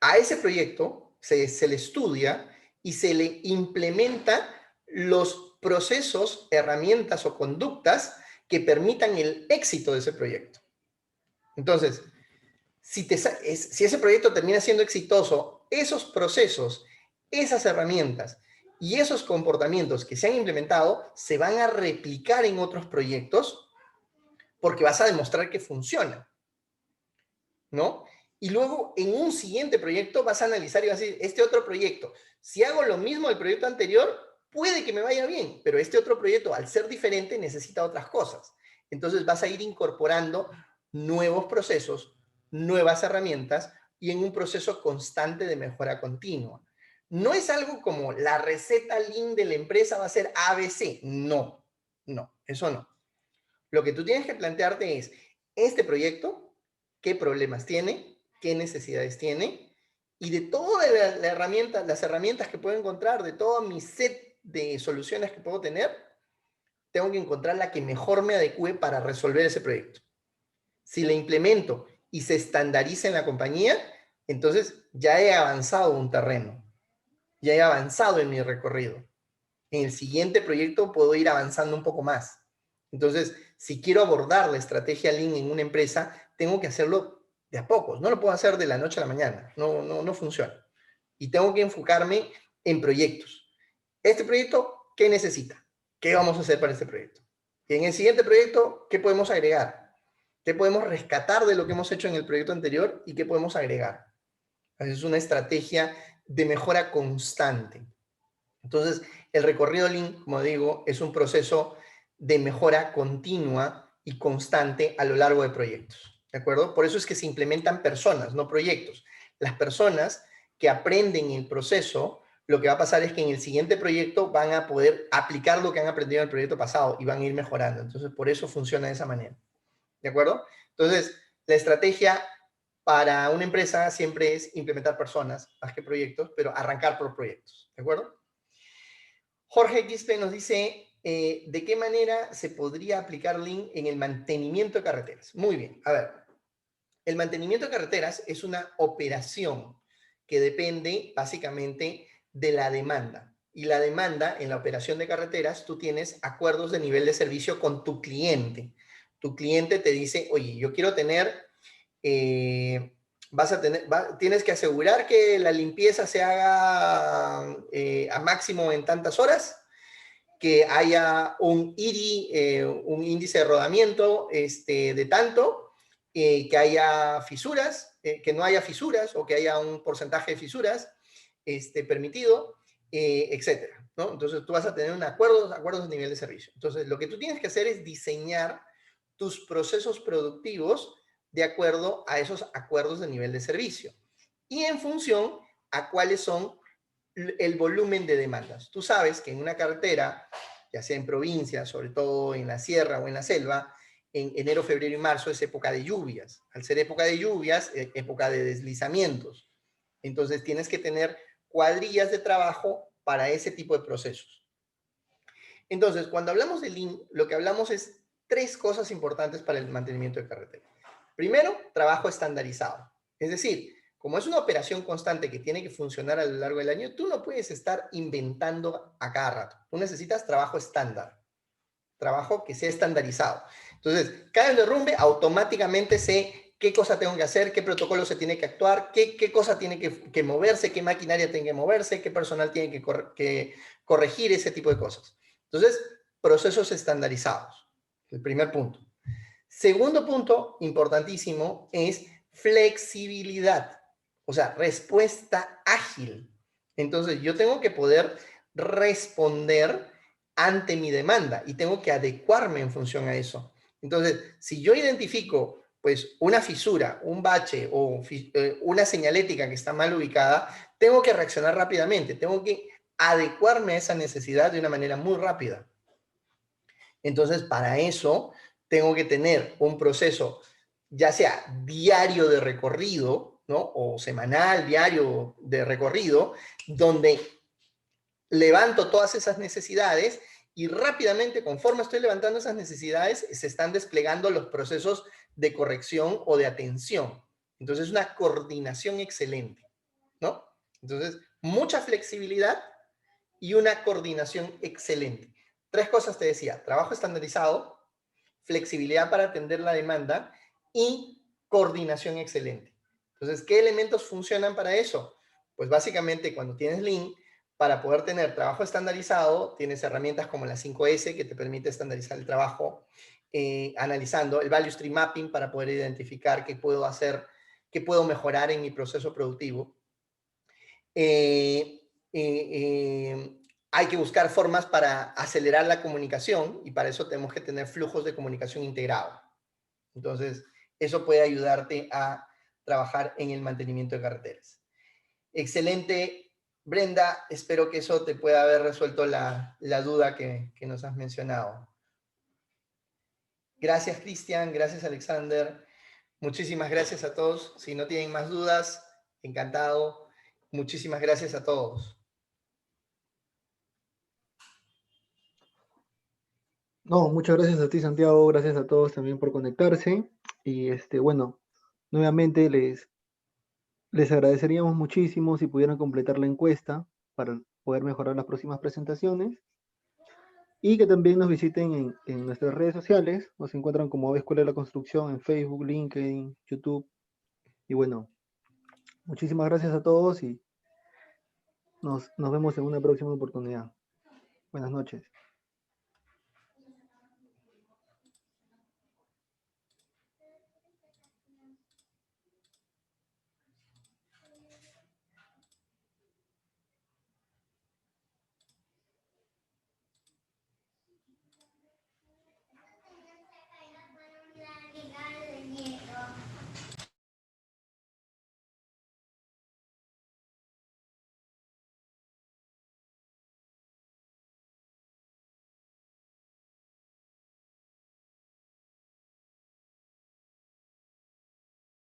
Speaker 1: a ese proyecto se le estudia y se le implementa los procesos, herramientas o conductas que permitan el éxito de ese proyecto. Entonces, si ese proyecto termina siendo exitoso, esos procesos, esas herramientas y esos comportamientos que se han implementado se van a replicar en otros proyectos porque vas a demostrar que funcionan, ¿no? Y luego en un siguiente proyecto vas a analizar y vas a decir, este otro proyecto, si hago lo mismo del proyecto anterior, puede que me vaya bien, pero este otro proyecto, al ser diferente, necesita otras cosas. Entonces vas a ir incorporando nuevos procesos, nuevas herramientas y en un proceso constante de mejora continua. No es algo como la receta Lean de la empresa va a ser ABC. No, no, eso no. Lo que tú tienes que plantearte es, este proyecto, ¿qué problemas tiene? ¿Qué necesidades tiene? Y de todas las herramientas que puedo encontrar, de todo mi set de soluciones que puedo tener, tengo que encontrar la que mejor me adecue para resolver ese proyecto. Si la implemento y se estandariza en la compañía, entonces ya he avanzado un terreno, ya he avanzado en mi recorrido. En el siguiente proyecto puedo ir avanzando un poco más. Entonces, si quiero abordar la estrategia Lean en una empresa, tengo que hacerlo de a pocos. No lo puedo hacer de la noche a la mañana. No funciona. Y tengo que enfocarme en proyectos. Este proyecto, ¿qué necesita? ¿Qué vamos a hacer para este proyecto? Y en el siguiente proyecto, ¿qué podemos agregar? ¿Qué podemos rescatar de lo que hemos hecho en el proyecto anterior y qué podemos agregar? Es una estrategia de mejora constante. Entonces, el recorrido Lean, como digo, es un proceso de mejora continua y constante a lo largo de proyectos, ¿de acuerdo? Por eso es que se implementan personas, no proyectos. Las personas que aprenden el proceso, lo que va a pasar es que en el siguiente proyecto van a poder aplicar lo que han aprendido en el proyecto pasado y van a ir mejorando. Entonces, por eso funciona de esa manera, ¿de acuerdo? Entonces, la estrategia para una empresa siempre es implementar personas más que proyectos, pero arrancar por proyectos, ¿de acuerdo? Jorge Quispe nos dice, ¿de qué manera se podría aplicar Lean en el mantenimiento de carreteras? Muy bien, a ver, el mantenimiento de carreteras es una operación que depende básicamente de la demanda. Y la demanda en la operación de carreteras, tú tienes acuerdos de nivel de servicio con tu cliente. Tu cliente te dice, oye, yo quiero tener, tienes que asegurar que la limpieza se haga a máximo en tantas horas, que haya un IRI, un índice de rodamiento de tanto, que haya fisuras, que no haya fisuras o que haya un porcentaje de fisuras permitido, etcétera, ¿no? Entonces tú vas a tener acuerdos de nivel de servicio. Entonces lo que tú tienes que hacer es diseñar tus procesos productivos de acuerdo a esos acuerdos de nivel de servicio y en función a cuáles son el volumen de demandas. Tú sabes que en una carretera, ya sea en provincia, sobre todo en la sierra o en la selva, en enero, febrero y marzo es época de lluvias. Al ser época de lluvias, época de deslizamientos. Entonces tienes que tener cuadrillas de trabajo para ese tipo de procesos. Entonces, cuando hablamos de Lean, lo que hablamos es 3 cosas importantes para el mantenimiento de carretera. Primero, trabajo estandarizado. Es decir, como es una operación constante que tiene que funcionar a lo largo del año, tú no puedes estar inventando a cada rato. Tú necesitas trabajo estándar, trabajo que sea estandarizado. Entonces, cada derrumbe automáticamente sé qué cosa tengo que hacer, qué protocolo se tiene que actuar, qué cosa tiene que moverse, qué maquinaria tiene que moverse, qué personal tiene que corregir ese tipo de cosas. Entonces, procesos estandarizados. El primer punto. Segundo punto importantísimo es flexibilidad. O sea, respuesta ágil. Entonces, yo tengo que poder responder ante mi demanda y tengo que adecuarme en función a eso. Entonces, si yo identifico pues una fisura, un bache o una señalética que está mal ubicada, tengo que reaccionar rápidamente, tengo que adecuarme a esa necesidad de una manera muy rápida. Entonces, para eso tengo que tener un proceso, ya sea diario de recorrido, ¿no? O semanal, diario de recorrido, donde levanto todas esas necesidades y rápidamente, conforme estoy levantando esas necesidades, se están desplegando los procesos de corrección o de atención. Entonces, una coordinación excelente, ¿no? Entonces, mucha flexibilidad y una coordinación excelente. 3 cosas te decía: trabajo estandarizado, flexibilidad para atender la demanda y coordinación excelente. Entonces, ¿qué elementos funcionan para eso? Pues básicamente cuando tienes Lean, para poder tener trabajo estandarizado, tienes herramientas como la 5S que te permite estandarizar el trabajo, analizando el Value Stream Mapping para poder identificar qué puedo hacer, qué puedo mejorar en mi proceso productivo. Hay que buscar formas para acelerar la comunicación y para eso tenemos que tener flujos de comunicación integrados. Entonces, eso puede ayudarte a trabajar en el mantenimiento de carreteras. Excelente, Brenda. Espero que eso te pueda haber resuelto la duda que nos has mencionado. Gracias, Cristian. Gracias, Alexander. Muchísimas gracias a todos. Si no tienen más dudas, encantado. Muchísimas gracias a todos.
Speaker 3: No, muchas gracias a ti, Santiago, gracias a todos también por conectarse. Y bueno, nuevamente les agradeceríamos muchísimo si pudieran completar la encuesta para poder mejorar las próximas presentaciones. Y que también nos visiten en nuestras redes sociales. Nos encuentran como AB Escuela de la Construcción en Facebook, LinkedIn, YouTube. Y bueno, muchísimas gracias a todos y nos vemos en una próxima oportunidad. Buenas noches.